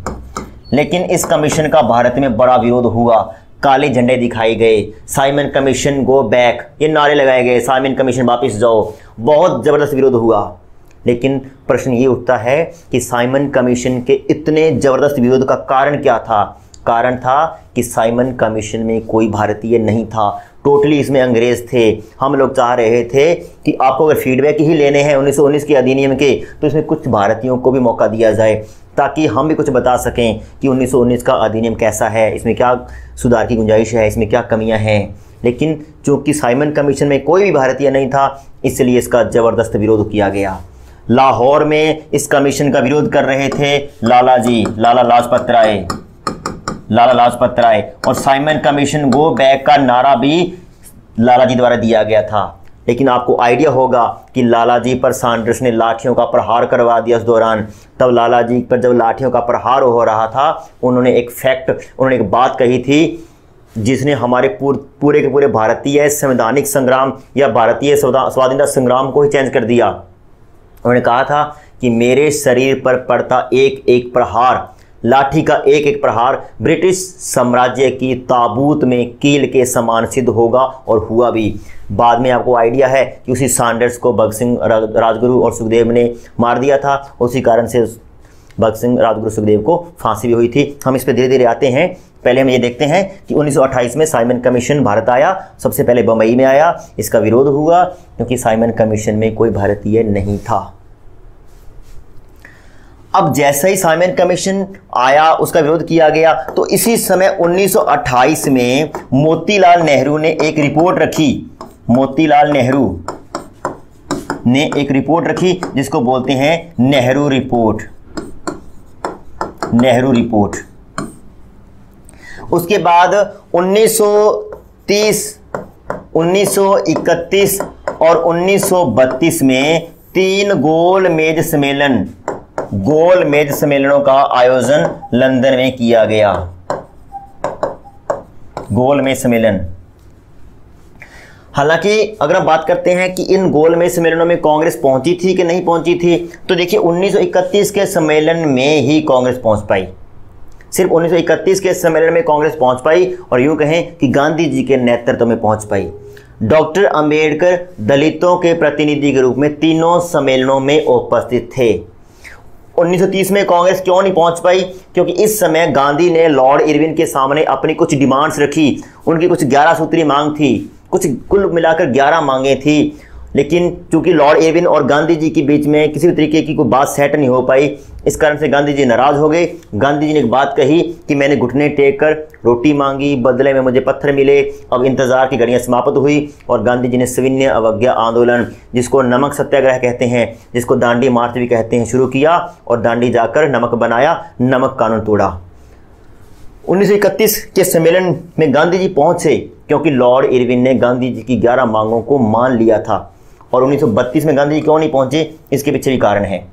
लेकिन इस कमीशन का भारत में बड़ा विरोध हुआ, काले झंडे दिखाए गए, साइमन कमीशन गो बैक, ये नारे लगाए गए, साइमन कमीशन वापस जाओ, बहुत ज़बरदस्त विरोध हुआ। लेकिन प्रश्न ये उठता है कि साइमन कमीशन के इतने ज़बरदस्त विरोध का कारण क्या था? कारण था कि साइमन कमीशन में कोई भारतीय नहीं था, टोटली इसमें अंग्रेज थे। हम लोग चाह रहे थे कि आपको अगर फीडबैक ही लेने हैं 1919 के अधिनियम के, तो इसमें कुछ भारतीयों को भी मौका दिया जाए ताकि हम भी कुछ बता सकें कि 1919 का अधिनियम कैसा है, इसमें क्या सुधार की गुंजाइश है, इसमें क्या कमियां हैं। लेकिन चूंकि साइमन कमीशन में कोई भी भारतीय नहीं था, इसलिए इसका ज़बरदस्त विरोध किया गया। लाहौर में इस कमीशन का विरोध कर रहे थे लाला लाजपत राय और साइमन कमीशन गो बैक का नारा भी लाला जी द्वारा दिया गया था। लेकिन आपको आइडिया होगा कि लाला जी पर सैंडर्स ने लाठियों का प्रहार करवा दिया उस दौरान। तब लाला जी पर जब लाठियों का प्रहार हो रहा था, उन्होंने एक बात कही थी जिसने हमारे पूरे के पूरे भारतीय संवैधानिक संग्राम या भारतीय स्वाधीनता संग्राम को ही चेंज कर दिया। उन्होंने कहा था कि मेरे शरीर पर पड़ता एक एक प्रहार, लाठी का एक एक प्रहार ब्रिटिश साम्राज्य की ताबूत में कील के समान सिद्ध होगा, और हुआ भी। बाद में आपको आइडिया है कि उसी सैंडर्स को भगत सिंह, राजगुरु और सुखदेव ने मार दिया था। उसी कारण से भगत सिंह, राजगुरु, सुखदेव को फांसी भी हुई थी। हम इस पर धीरे धीरे आते हैं। पहले हम ये देखते हैं कि 1928 में साइमन कमीशन भारत आया। सबसे पहले बम्बई में आया, इसका विरोध हुआ क्योंकि साइमन कमीशन में कोई भारतीय नहीं था। अब जैसे ही साइमन कमीशन आया, उसका विरोध किया गया, तो इसी समय 1928 में मोतीलाल नेहरू ने एक रिपोर्ट रखी मोतीलाल नेहरू ने एक रिपोर्ट रखी जिसको बोलते हैं नेहरू रिपोर्ट। नेहरू रिपोर्ट। उसके बाद 1930, 1931 और 1932 में 3 गोलमेज सम्मेलनों का आयोजन लंदन में किया गया। गोलमेज सम्मेलन। हालांकि अगर हम बात करते हैं कि इन गोलमेज सम्मेलनों में कांग्रेस पहुंची थी कि नहीं पहुंची थी, तो देखिए 1931 के सम्मेलन में ही कांग्रेस पहुंच पाई। सिर्फ 1931 के सम्मेलन में कांग्रेस पहुंच पाई और यूं कहें कि गांधी जी के नेतृत्व में पहुंच पाई। डॉक्टर अंबेडकर दलितों के प्रतिनिधि के रूप में तीनों सम्मेलनों में उपस्थित थे। 1930 में कांग्रेस क्यों नहीं पहुंच पाई? क्योंकि इस समय गांधी ने लॉर्ड इरविन के सामने अपनी कुछ डिमांड्स रखी। उनकी कुछ 11 सूत्री मांग थी, कुछ कुल मिलाकर 11 मांगे थी, लेकिन चूंकि लॉर्ड इरविन और गांधी जी के बीच में किसी भी तरीके की कोई बात सेट नहीं हो पाई, इस कारण से गांधी जी नाराज हो गए। गांधी जी ने एक बात कही कि मैंने घुटने टेक कर रोटी मांगी, बदले में मुझे पत्थर मिले। अब इंतजार की घड़ियां समाप्त हुई और गांधी जी ने सविनय अवज्ञा आंदोलन, जिसको नमक सत्याग्रह कहते हैं, जिसको दांडी मार्च भी कहते हैं, शुरू किया और दांडी जाकर नमक बनाया, नमक कानून तोड़ा। 1931 के सम्मेलन में गांधी जी पहुंचे क्योंकि लॉर्ड इरविन ने गांधी जी की 11 मांगों को मान लिया था। और 1932 में गांधी जी क्यों नहीं पहुंचे, इसके पीछे भी कारण है।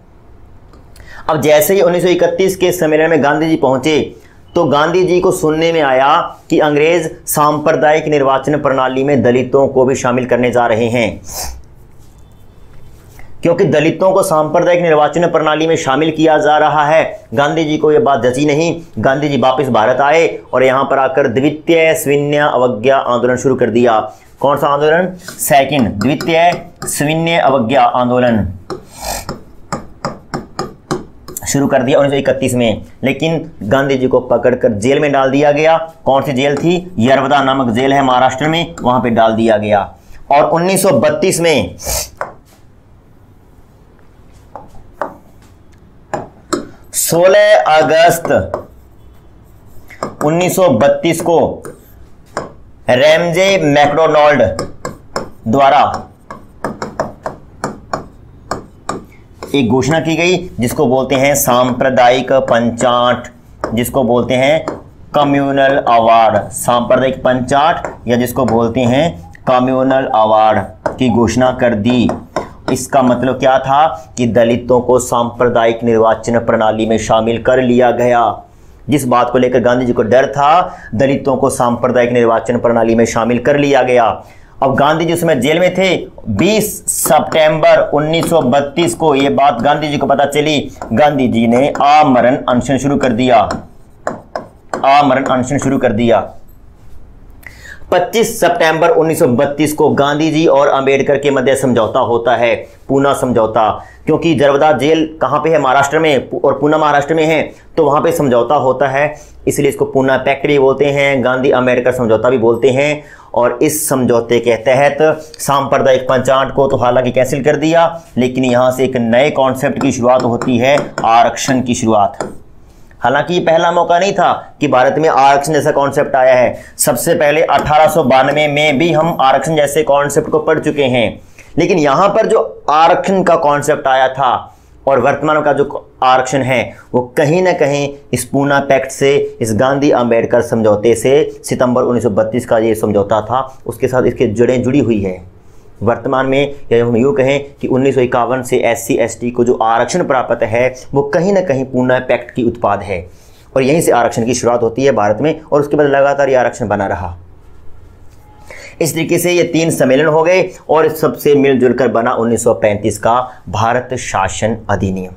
अब जैसे ही 1931 के सम्मेलन में गांधी जी पहुंचे तो गांधी जी को सुनने में आया कि अंग्रेज सांप्रदायिक निर्वाचन प्रणाली में दलितों को भी शामिल करने जा रहे हैं। क्योंकि दलितों को सांप्रदायिक निर्वाचन प्रणाली में शामिल किया जा रहा है, गांधी जी को यह बात जची नहीं। गांधी जी वापस भारत आए और यहां पर आकर द्वितीय सविनय अवज्ञा आंदोलन शुरू कर दिया। कौन सा आंदोलन? सेकंड, द्वितीय सविनय अवज्ञा आंदोलन शुरू कर दिया 1931 में। लेकिन गांधी जी को पकड़कर जेल में डाल दिया गया। कौन सी जेल थी? यरवदा नामक जेल है महाराष्ट्र में, वहां पे डाल दिया गया। और 1932 में 16 अगस्त 1932 को रैमजे मैकडोनाल्ड द्वारा एक घोषणा की गई जिसको बोलते हैं सांप्रदायिक पंचाट, जिसको बोलते हैं कम्युनल अवार्ड। सांप्रदायिक पंचाट या जिसको बोलते हैं कम्युनल अवार्ड की घोषणा कर दी। इसका मतलब क्या था कि दलितों को सांप्रदायिक निर्वाचन प्रणाली में शामिल कर लिया गया। जिस बात को लेकर गांधी जी को डर था, दलितों को सांप्रदायिक निर्वाचन प्रणाली में शामिल कर लिया गया। अब गांधी जी उसमें जेल में थे। 20 सितंबर 1932 को यह बात गांधी जी को पता चली। गांधी जी ने आमरण अनशन शुरू कर दिया। आमरण अनशन शुरू कर दिया। 25 सितंबर 1932 को गांधी जी और अंबेडकर के मध्य समझौता होता है, पूना समझौता। क्योंकि जरवदा जेल कहाँ पे है? महाराष्ट्र में, और पूना महाराष्ट्र में है, तो वहाँ पे समझौता होता है, इसलिए इसको पूना पैक्ट भी बोलते हैं, गांधी अंबेडकर समझौता भी बोलते हैं। और इस समझौते के तहत सांप्रदायिक पंचाट को तो हालांकि कैंसिल कर दिया, लेकिन यहाँ से एक नए कॉन्सेप्ट की शुरुआत होती है, आरक्षण की शुरुआत। हालांकि ये पहला मौका नहीं था कि भारत में आरक्षण जैसा कॉन्सेप्ट आया है। सबसे पहले 1892 में भी हम आरक्षण जैसे कॉन्सेप्ट को पढ़ चुके हैं, लेकिन यहां पर जो आरक्षण का कॉन्सेप्ट आया था और वर्तमान का जो आरक्षण है वो कहीं ना कहीं इस पूना पैक्ट से, इस गांधी अंबेडकर समझौते से, सितंबर 1932 का ये समझौता था, उसके साथ इसके जड़ें जुड़ी हुई है। वर्तमान में या हम यूँ कहें कि 1951 से SC ST को जो आरक्षण प्राप्त है वो कहीं ना कहीं पूना पैक्ट की उत्पाद है और यहीं से आरक्षण की शुरुआत होती है भारत में, और उसके बाद लगातार ये आरक्षण बना रहा। इस तरीके से ये 3 सम्मेलन हो गए और सबसे मिलजुल कर बना 1935 का भारत शासन अधिनियम।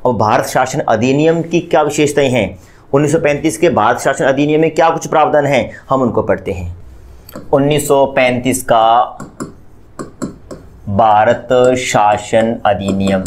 और भारत शासन अधिनियम की क्या विशेषताएं हैं? 1935 के भारत शासन अधिनियम में क्या कुछ प्रावधान हैं, हम उनको पढ़ते हैं। 1935 का भारत शासन अधिनियम।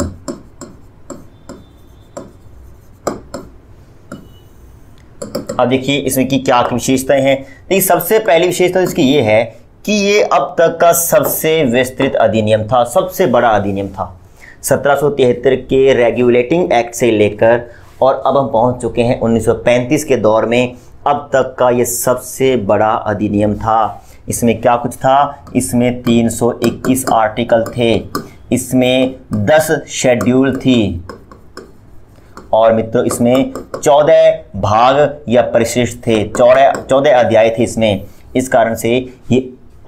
अब देखिए इसमें की क्या विशेषताएं हैं। देखिए सबसे पहली विशेषता इसकी ये है कि ये अब तक का सबसे विस्तृत अधिनियम था, सबसे बड़ा अधिनियम था। 1773 के रेगुलेटिंग एक्ट से लेकर और अब हम पहुंच चुके हैं 1935 के दौर में, अब तक का ये सबसे बड़ा अधिनियम था। इसमें क्या कुछ था, इसमें 321 आर्टिकल थे, इसमें 10 शेड्यूल थी और मित्रों इसमें 14 भाग या परिशिष्ट थे, 14 अध्याय थे इसमें। इस कारण से ये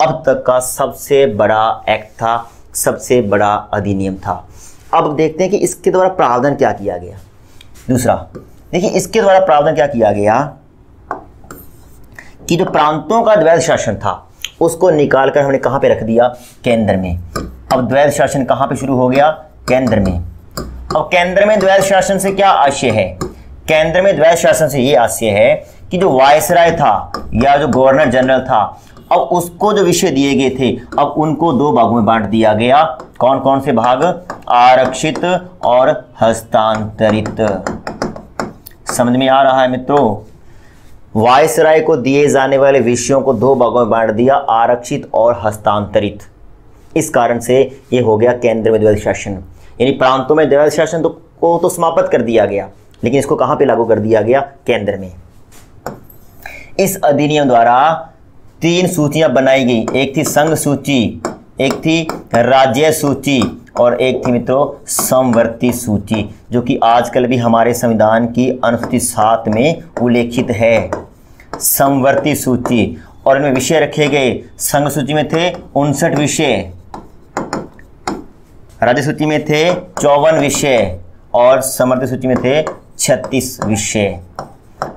अब तक का सबसे बड़ा एक्ट था, सबसे बड़ा अधिनियम था। अब देखते हैं कि इसके द्वारा प्रावधान क्या किया गया। दूसरा देखिए, इसके द्वारा प्रावधान क्या किया गया कि जो प्रांतों का द्वैध शासन था उसको निकालकर हमने कहां पे रख दिया, केंद्र में। अब द्वैध शासन कहां पे शुरू हो गया, केंद्र में। अब केंद्र में द्वैध शासन से क्या आशय है, केंद्र में द्वैध शासन से ये आशय है कि जो वायसराय था या जो गवर्नर जनरल था, अब उसको जो विषय दिए गए थे अब उनको 2 भागों में बांट दिया गया। कौन कौन से भाग, आरक्षित और हस्तांतरित। समझ में आ रहा है मित्रों, वायसराय को दिए जाने वाले विषयों को 2 भागों में बांट दिया, आरक्षित और हस्तांतरित। इस कारण से ये हो गया केंद्र में द्वैध शासन, यानी प्रांतों में द्वैध शासन को तो समाप्त कर दिया गया, लेकिन इसको कहां पे लागू कर दिया गया, केंद्र में। इस अधिनियम द्वारा 3 सूचियां बनाई गई, एक थी संघ सूची, एक थी राज्य सूची और एक थी मित्रों समवर्ती सूची, जो कि आजकल भी हमारे संविधान की अनुसूची 7 में उल्लेखित है, समवर्ती सूची। और इनमें विषय रखे गए, संघ सूची में थे 59 विषय, राज्य सूची में थे 54 विषय और समवर्ती सूची में थे 36 विषय।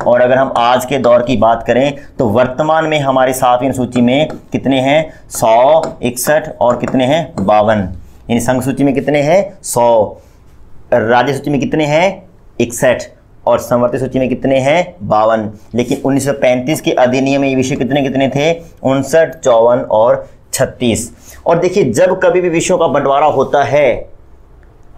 और अगर हम आज के दौर की बात करें तो वर्तमान में हमारी 7वीं सूची में कितने हैं, 161 और कितने हैं 52। यानी संघ सूची में कितने हैं 100, राज्य सूची में कितने हैं 61 और समवर्ती सूची में कितने हैं 52। लेकिन 1935 के अधिनियम में ये विषय कितने कितने थे, 59, 54 और 36। और देखिए, जब कभी भी विषयों का बंटवारा होता है,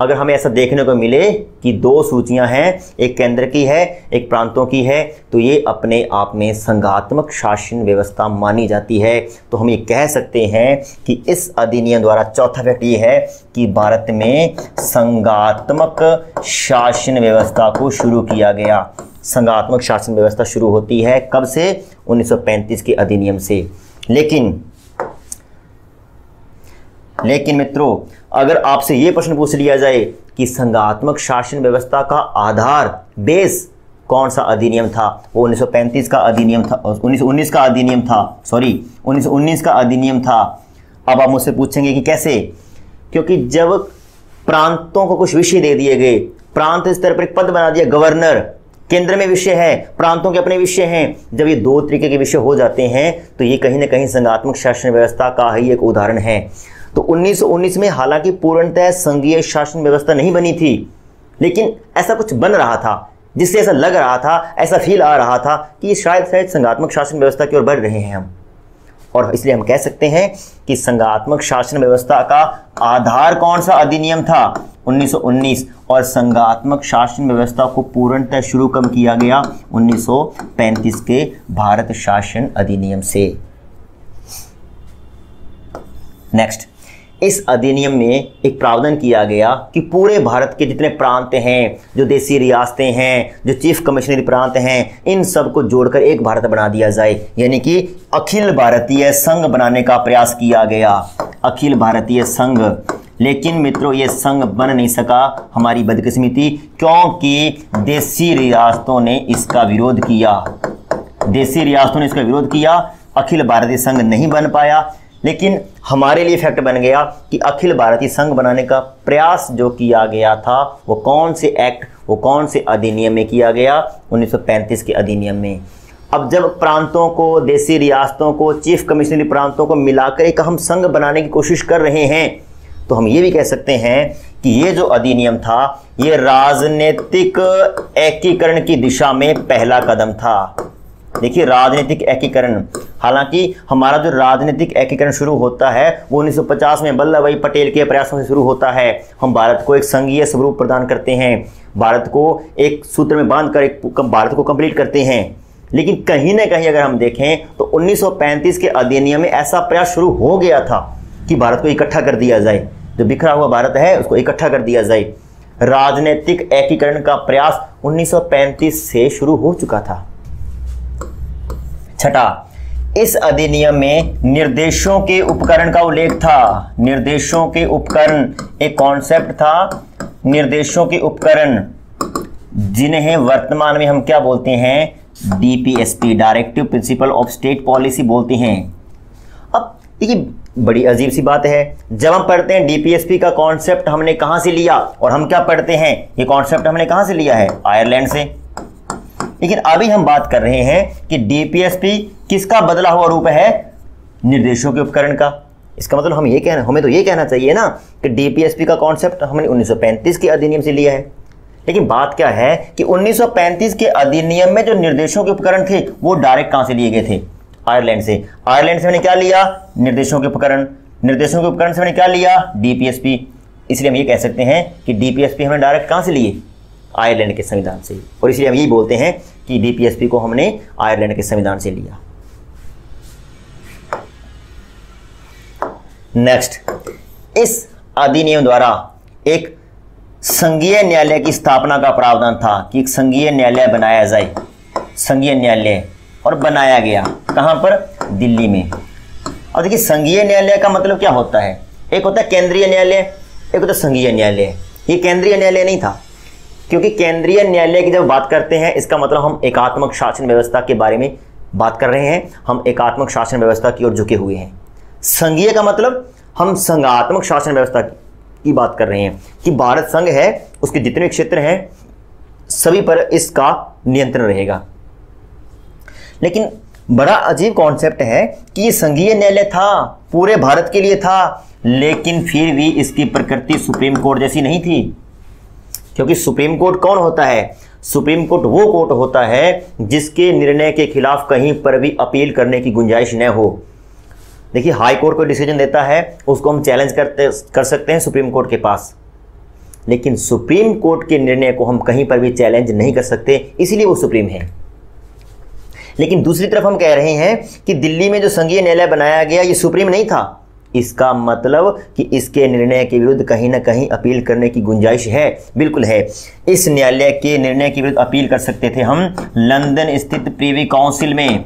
अगर हमें ऐसा देखने को मिले कि 2 सूचियां हैं, एक केंद्र की है एक प्रांतों की है, तो ये अपने आप में संघात्मक शासन व्यवस्था मानी जाती है। तो हम ये कह सकते हैं कि इस अधिनियम द्वारा चौथा फैक्ट ये है कि भारत में संघात्मक शासन व्यवस्था को शुरू किया गया। संघात्मक शासन व्यवस्था शुरू होती है कब से, 1935 के अधिनियम से। लेकिन मित्रों, अगर आपसे यह प्रश्न पूछ लिया जाए कि संघात्मक शासन व्यवस्था का आधार, बेस कौन सा अधिनियम था, वो 1935 का अधिनियम था, 1919 का अधिनियम था, 1919 का अधिनियम था। अब आप मुझसे पूछेंगे कि कैसे, क्योंकि जब प्रांतों को कुछ विषय दे दिए गए, प्रांत स्तर पर एक पद बना दिया गवर्नर, केंद्र में विषय है, प्रांतों के अपने विषय हैं, जब ये 2 तरीके के विषय हो जाते हैं तो ये कहीं ना कहीं संघात्मक शासन व्यवस्था का ही एक उदाहरण है। तो 1919 में हालांकि पूर्णतः संघीय शासन व्यवस्था नहीं बनी थी, लेकिन ऐसा कुछ बन रहा था जिससे ऐसा लग रहा था, ऐसा फील आ रहा था कि शायद संघात्मक शासन व्यवस्था की ओर बढ़ रहे हैं हम। और इसलिए हम कह सकते हैं कि संघात्मक शासन व्यवस्था का आधार कौन सा अधिनियम था, 1919। और संघात्मक शासन व्यवस्था को पूर्णतः शुरू कब किया गया, 1935 के भारत शासन अधिनियम से। नेक्स्ट, इस अधिनियम में एक प्रावधान किया गया कि पूरे भारत के जितने प्रांत हैं, जो देसी रियासतें हैं, जो चीफ कमिश्नरी प्रांत हैं, इन सब को जोड़कर एक भारत बना दिया जाए, यानी कि अखिल भारतीय संघ बनाने का प्रयास किया गया, अखिल भारतीय संघ। लेकिन मित्रों, ये संघ बन नहीं सका, हमारी बदकिस्मती, क्योंकि देसी रियासतों ने इसका विरोध किया, देसी रियासतों ने इसका विरोध किया, अखिल भारतीय संघ नहीं बन पाया। लेकिन हमारे लिए फैक्ट बन गया कि अखिल भारतीय संघ बनाने का प्रयास जो किया गया था वो कौन से एक्ट, वो कौन से अधिनियम में किया गया, 1935 के अधिनियम में। अब जब प्रांतों को, देसी रियासतों को, चीफ कमिश्नरी प्रांतों को मिलाकर एक हम संघ बनाने की कोशिश कर रहे हैं, तो हम ये भी कह सकते हैं कि ये जो अधिनियम था ये राजनीतिक एकीकरण की दिशा में पहला कदम था। देखिए, राजनीतिक एकीकरण, हालांकि हमारा जो राजनीतिक एकीकरण शुरू होता है वो 1950 में वल्लभ भाई पटेल के प्रयासों से शुरू होता है। हम भारत को एक संघीय स्वरूप प्रदान करते हैं, भारत को एक सूत्र में बांधकर एक भारत को कंप्लीट करते हैं। लेकिन कहीं ना कहीं अगर हम देखें तो 1935 के अधिनियम में ऐसा प्रयास शुरू हो गया था कि भारत को इकट्ठा कर दिया जाए, जो बिखरा हुआ भारत है उसको इकट्ठा कर दिया जाए। राजनीतिक एकीकरण का प्रयास 1935 से शुरू हो चुका था। छठा, इस अधिनियम में निर्देशों के उपकरण का उल्लेख था। निर्देशों के उपकरण एक कॉन्सेप्ट था, निर्देशों के उपकरण, जिन्हें वर्तमान में हम क्या बोलते हैं, DPSP, directive principle of state policy बोलते हैं। अब देखिए बड़ी अजीब सी बात है, जब हम पढ़ते हैं डीपीएसपी का कॉन्सेप्ट हमने कहां से लिया, और हम क्या पढ़ते हैं, ये कॉन्सेप्ट हमने कहां से लिया है, आयरलैंड से। लेकिन अभी हम बात कर रहे हैं कि डीपीएसपी किसका बदला हुआ रूप है, निर्देशों के उपकरण का। इसका मतलब हमें तो ये कहना चाहिए ना कि डीपीएसपी का कॉन्सेप्ट हमने 1935 के अधिनियम से लिया है। लेकिन बात क्या है कि 1935 के अधिनियम में जो निर्देशों के उपकरण थे वो डायरेक्ट कहां से लिए गए थे, आयरलैंड से। आयरलैंड से मैंने क्या लिया, निर्देशों के उपकरण। निर्देशों के उपकरण से मैंने क्या लिया, डीपीएसपी। इसलिए हम ये कह सकते हैं कि डीपीएसपी हमने डायरेक्ट कहां से लिए, आयरलैंड के संविधान से। और इसलिए हम यही बोलते हैं कि डीपीएसपी को हमने आयरलैंड के संविधान से लिया। नेक्स्ट, इस अधिनियम द्वारा एक संघीय न्यायालय की स्थापना का प्रावधान था कि एक संघीय न्यायालय बनाया जाए, संघीय न्यायालय, और बनाया गया कहां पर, दिल्ली में। और देखिए संघीय न्यायालय का मतलब क्या होता है, एक होता है केंद्रीय न्यायालय, एक होता है संघीय न्यायालय। ये केंद्रीय न्यायालय नहीं था, क्योंकि केंद्रीय न्यायालय की जब बात करते हैं इसका मतलब हम एकात्मक शासन व्यवस्था के बारे में बात कर रहे हैं, हम एकात्मक शासन व्यवस्था की ओर झुके हुए हैं। संघीय का मतलब हम संघात्मक शासन व्यवस्था की बात कर रहे हैं कि भारत संघ है, उसके जितने क्षेत्र हैं सभी पर इसका नियंत्रण रहेगा। लेकिन बड़ा अजीब कॉन्सेप्ट है कि ये संघीय न्यायालय था, पूरे भारत के लिए था, लेकिन फिर भी इसकी प्रकृति सुप्रीम कोर्ट जैसी नहीं थी। क्योंकि सुप्रीम कोर्ट कौन होता है, सुप्रीम कोर्ट वो कोर्ट होता है जिसके निर्णय के खिलाफ कहीं पर भी अपील करने की गुंजाइश न हो। देखिए हाई कोर्ट कोई डिसीजन देता है उसको हम चैलेंज कर सकते हैं सुप्रीम कोर्ट के पास, लेकिन सुप्रीम कोर्ट के निर्णय को हम कहीं पर भी चैलेंज नहीं कर सकते, इसीलिए वो सुप्रीम है। लेकिन दूसरी तरफ हम कह रहे हैं कि दिल्ली में जो संघीय न्यायालय बनाया गया ये सुप्रीम नहीं था, इसका मतलब कि इसके निर्णय के विरुद्ध कहीं ना कहीं अपील करने की गुंजाइश है, बिल्कुल है। इस न्यायालय के निर्णय के विरुद्ध अपील कर सकते थे हम लंदन स्थित प्रीवी काउंसिल में,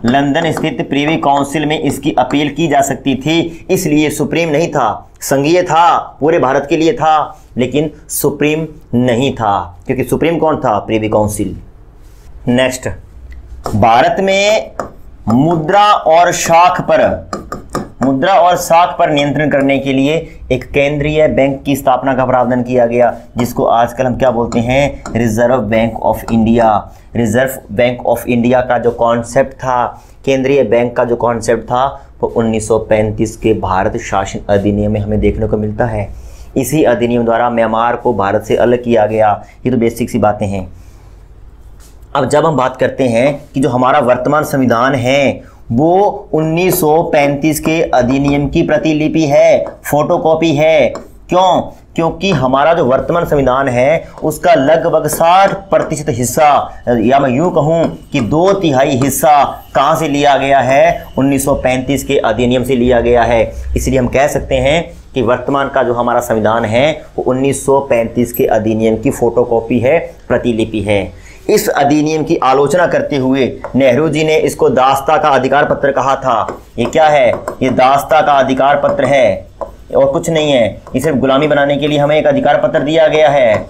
लंदन स्थित प्रीवी काउंसिल में इसकी अपील की जा सकती थी। इसलिए सुप्रीम नहीं था, संघीय था, पूरे भारत के लिए था, लेकिन सुप्रीम नहीं था, क्योंकि सुप्रीम कौन था, प्रीवी काउंसिल। नेक्स्ट, भारत में मुद्रा और शाख पर नियंत्रण करने के लिए एक केंद्रीय बैंक की स्थापना का प्रावधान किया गया, जिसको आजकल हम क्या बोलते हैं, reserve bank of India. Reserve bank of India का जो कॉन्सेप्ट था, केंद्रीय बैंक का जो कॉन्सेप्ट था, वो 1935 के भारत शासन अधिनियम में हमें देखने को मिलता है। इसी अधिनियम द्वारा म्यांमार को भारत से अलग किया गया। ये तो बेसिक सी बातें हैं। अब जब हम बात करते हैं कि जो हमारा वर्तमान संविधान है वो 1935 के अधिनियम की प्रतिलिपि है, फोटोकॉपी है। क्यों? क्योंकि हमारा जो वर्तमान संविधान है उसका लगभग 60% हिस्सा, या मैं यूं कहूं कि 2/3 हिस्सा कहां से लिया गया है, 1935 के अधिनियम से लिया गया है। इसलिए हम कह सकते हैं कि वर्तमान का जो हमारा संविधान है वो 1935 के अधिनियम की फोटोकॉपी है, प्रतिलिपि है। इस अधिनियम की आलोचना करते हुए नेहरू जी ने इसको दास्ता का अधिकार पत्र कहा था। ये क्या है? ये दास्ता का अधिकार पत्र है और कुछ नहीं है। ये सिर्फ गुलामी बनाने के लिए हमें एक अधिकार पत्र दिया गया है।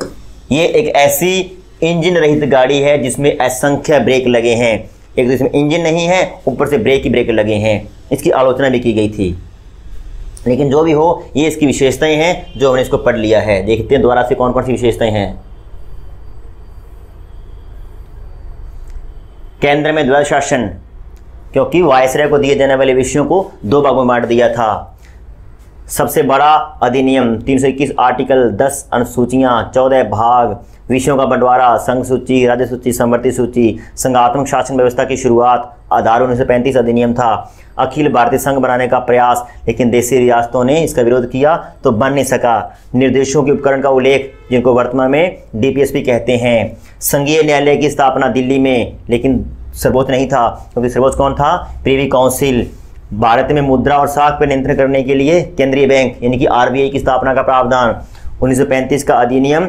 ये एक ऐसी इंजन रहित गाड़ी है जिसमें असंख्य ब्रेक लगे हैं। एक तो इसमें इंजन नहीं है, ऊपर से ब्रेक ही ब्रेक लगे हैं। इसकी आलोचना भी की गई थी। लेकिन जो भी हो, ये इसकी विशेषताएं हैं जो हमने इसको पढ़ लिया है। देखते हैं दोबारा से कौन कौन सी विशेषताएं हैं। केंद्र में द्वैध शासन, क्योंकि वायसराय को दिए जाने वाले विषयों को 2 भागों में बांट दिया था। सबसे बड़ा अधिनियम 321 आर्टिकल, 10 अनुसूचियां, 14 भाग, विषयों का बंटवारा, संघ सूची, राज्य सूची, समवर्ती सूची, संघात्मक शासन व्यवस्था की शुरुआत, आधार 1935 अधिनियम था। अखिल भारतीय संघ बनाने का प्रयास, लेकिन देशी रियासतों ने इसका विरोध किया तो बन नहीं सका। निर्देशों के उपकरण का उल्लेख, जिनको वर्तमान में डीपीएसपी कहते हैं। संघीय न्यायालय की स्थापना दिल्ली में, लेकिन सर्वोच्च नहीं था, क्योंकि सर्वोच्च कौन था? प्रीवी काउंसिल। भारत में मुद्रा और साख पर नियंत्रण करने के लिए केंद्रीय बैंक यानी कि आरबीआई की स्थापना का प्रावधान। 1935 का अधिनियम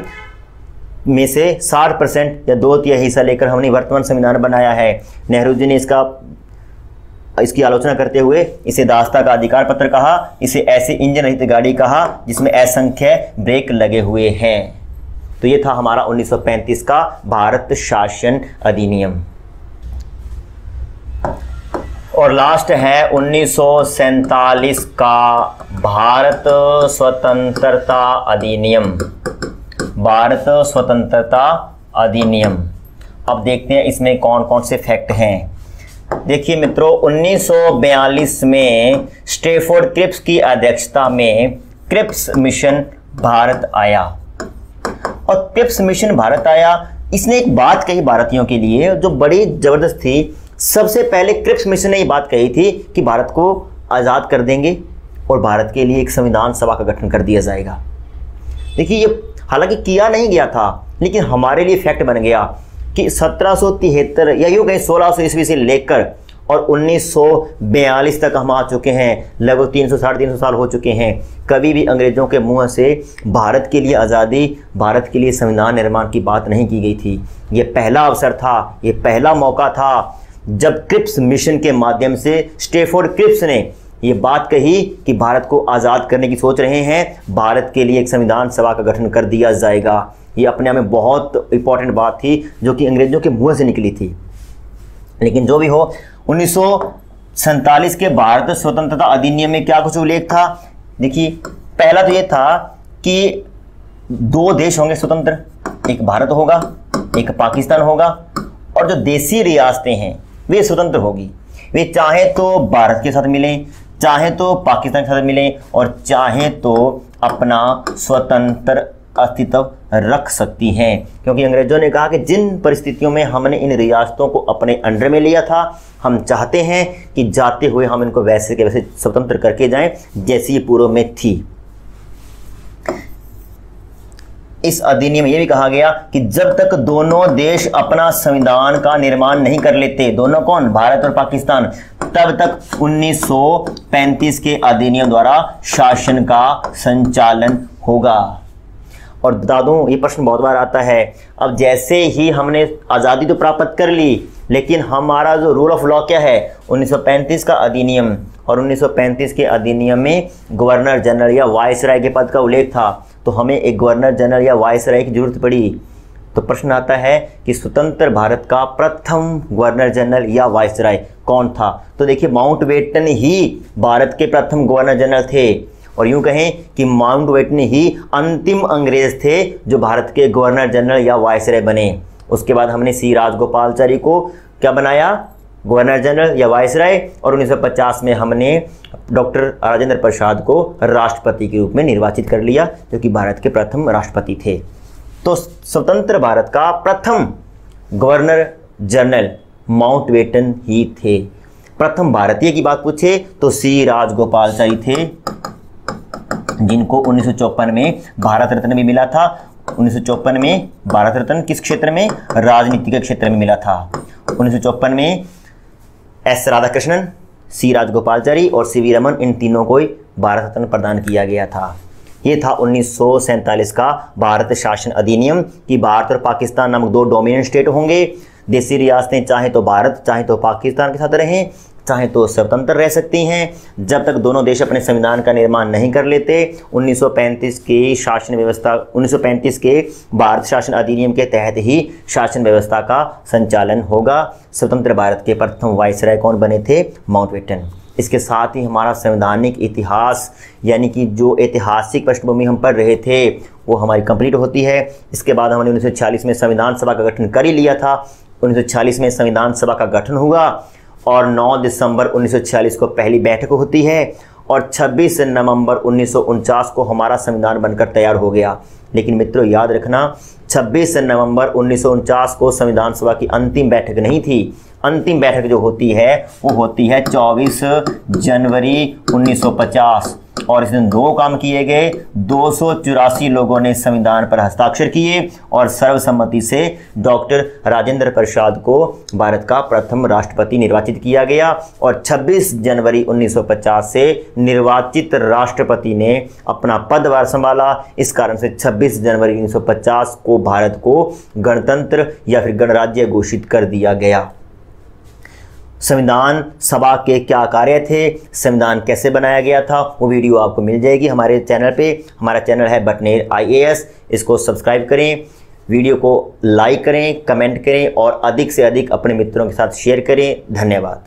में से 60% या 2/3 हिस्सा लेकर हमने वर्तमान संविधान बनाया है। नेहरू जी ने इसका इसकी आलोचना करते हुए इसे दास्ता का अधिकार पत्र कहा, इसे ऐसे इंजन रहित गाड़ी कहा जिसमें असंख्य ब्रेक लगे हुए हैं। तो ये था हमारा 1935 का भारत शासन अधिनियम। और लास्ट है 1947 का भारत स्वतंत्रता अधिनियम। भारत स्वतंत्रता अधिनियम, अब देखते हैं इसमें कौन कौन से फैक्ट हैं। देखिए मित्रों, 1942 में स्टैफोर्ड क्रिप्स की अध्यक्षता में क्रिप्स मिशन भारत आया। और क्रिप्स मिशन भारत आया, इसने एक बात कही भारतीयों के लिए जो बड़ी जबरदस्त थी। सबसे पहले क्रिप्स मिशन ने ये बात कही थी कि भारत को आज़ाद कर देंगे और भारत के लिए एक संविधान सभा का गठन कर दिया जाएगा। देखिए, ये हालांकि किया नहीं गया था, लेकिन हमारे लिए फैक्ट बन गया कि 1773 या यूँ कहीं 1600 ईस्वी से लेकर और 1942 तक हम आ चुके हैं। लगभग 300-350 साल हो चुके हैं। कभी भी अंग्रेजों के मुंह से भारत के लिए आज़ादी, भारत के लिए संविधान निर्माण की बात नहीं की गई थी। ये पहला अवसर था, ये पहला मौका था जब क्रिप्स मिशन के माध्यम से स्टैफोर्ड क्रिप्स ने ये बात कही कि भारत को आज़ाद करने की सोच रहे हैं, भारत के लिए एक संविधान सभा का गठन कर दिया जाएगा। ये अपने आप में बहुत इंपॉर्टेंट बात थी जो कि अंग्रेजों के मुंह से निकली थी। लेकिन जो भी हो, 1947 के भारत स्वतंत्रता अधिनियम में क्या कुछ उल्लेख था। देखिए, पहला तो ये था कि 2 देश होंगे स्वतंत्र, एक भारत होगा, एक पाकिस्तान होगा, और जो देसी रियासतें हैं वे स्वतंत्र होगी। वे चाहे तो भारत के साथ मिलें, चाहे तो पाकिस्तान के साथ मिलें, और चाहे तो अपना स्वतंत्र अस्तित्व रख सकती हैं। क्योंकि अंग्रेजों ने कहा कि जिन परिस्थितियों में हमने इन रियासतों को अपने अंडर में लिया था, हम चाहते हैं कि जाते हुए हम इनको वैसे के वैसे स्वतंत्र करके जाएं जैसी ये पूर्व में थी। इस अधिनियम में यह भी कहा गया कि जब तक दोनों देश अपना संविधान का निर्माण नहीं कर लेते, दोनों कौन, भारत और पाकिस्तान, तब तक 1935 के अधिनियम द्वारा शासन का संचालन होगा। और बता दूं, ये प्रश्न बहुत बार आता है। अब जैसे ही हमने आज़ादी तो प्राप्त कर ली, लेकिन हमारा जो रूल ऑफ लॉ क्या है, 1935 का अधिनियम। और 1935 के अधिनियम में गवर्नर जनरल या वायसराय के पद का उल्लेख था, तो हमें एक गवर्नर जनरल या वायसराय की जरूरत पड़ी। तो प्रश्न आता है कि स्वतंत्र भारत का प्रथम गवर्नर जनरल या वायसराय कौन था। तो देखिए, माउंटबेटन ही भारत के प्रथम गवर्नर जनरल थे, और यूं कहें कि माउंटबेटन ही अंतिम अंग्रेज थे जो भारत के गवर्नर जनरल या वायसराय बने। उसके बाद हमने सी राजगोपालाचारी को क्या बनाया, गवर्नर जनरल या वायसराय, और 1950 में हमने डॉक्टर राजेंद्र प्रसाद को राष्ट्रपति के रूप में निर्वाचित कर लिया, जो कि भारत के प्रथम राष्ट्रपति थे। तो स्वतंत्र भारत का प्रथम गवर्नर जनरल माउंटबेटन ही थे। प्रथम भारतीय की बात पूछे तो सी राजगोपालाचारी थे, जिनको 1954 में भारत रत्न भी मिला था। 1954 में भारत रत्न किस क्षेत्र में, राजनीति के क्षेत्र में मिला था। 1954 में एस राधाकृष्णन, सी राजगोपालाचारी और सी वी रमन, इन तीनों को भारत रत्न प्रदान किया गया था। ये था 1947 का भारत शासन अधिनियम कि भारत और पाकिस्तान नामक 2 डोमिनेंट स्टेट होंगे। देसी रियासतें चाहे तो भारत चाहे तो पाकिस्तान के साथ रहें, चाहे तो स्वतंत्र रह सकती हैं, जब तक दोनों देश अपने संविधान का निर्माण नहीं कर लेते। 1935 की शासन व्यवस्था, 1935 के भारत शासन अधिनियम के तहत ही शासन व्यवस्था का संचालन होगा। स्वतंत्र भारत के प्रथम वायसराय कौन बने थे, माउंटबेटन। इसके साथ ही हमारा संवैधानिक इतिहास, यानी कि जो ऐतिहासिक पृष्ठभूमि हम पढ़ रहे थे, वो हमारी कंप्लीट होती है। इसके बाद हमने 1946 में संविधान सभा का गठन कर ही लिया था। 1946 में संविधान सभा का गठन हुआ और 9 दिसंबर 1946 को पहली बैठक होती है, और 26 नवंबर 1949 को हमारा संविधान बनकर तैयार हो गया। लेकिन मित्रों, याद रखना, 26 नवंबर 1949 को संविधान सभा की अंतिम बैठक नहीं थी। अंतिम बैठक जो होती है वो होती है 24 जनवरी 1950, और इस दिन 2 काम किए गए। 284 लोगों ने संविधान पर हस्ताक्षर किए और सर्वसम्मति से डॉक्टर राजेंद्र प्रसाद को भारत का प्रथम राष्ट्रपति निर्वाचित किया गया, और 26 जनवरी 1950 से निर्वाचित राष्ट्रपति ने अपना पदभार संभाला। इस कारण से 26 जनवरी 1950 को भारत को गणतंत्र या फिर गणराज्य घोषित कर दिया गया। संविधान सभा के क्या कार्य थे, संविधान कैसे बनाया गया था, वो वीडियो आपको मिल जाएगी हमारे चैनल पे। हमारा चैनल है बटनेर IAS, इसको सब्सक्राइब करें, वीडियो को लाइक करें, कमेंट करें और अधिक से अधिक अपने मित्रों के साथ शेयर करें। धन्यवाद।